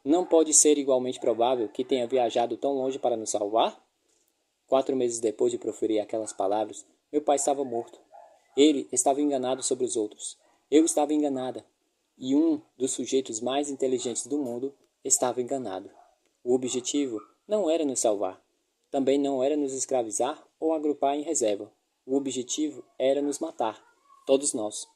Não pode ser igualmente provável que tenha viajado tão longe para nos salvar? 4 meses depois de proferir aquelas palavras, meu pai estava morto. Ele estava enganado sobre os outros. Eu estava enganada. E um dos sujeitos mais inteligentes do mundo estava enganado. O objetivo não era nos salvar. Também não era nos escravizar ou agrupar em reserva. O objetivo era nos matar. Todos nós.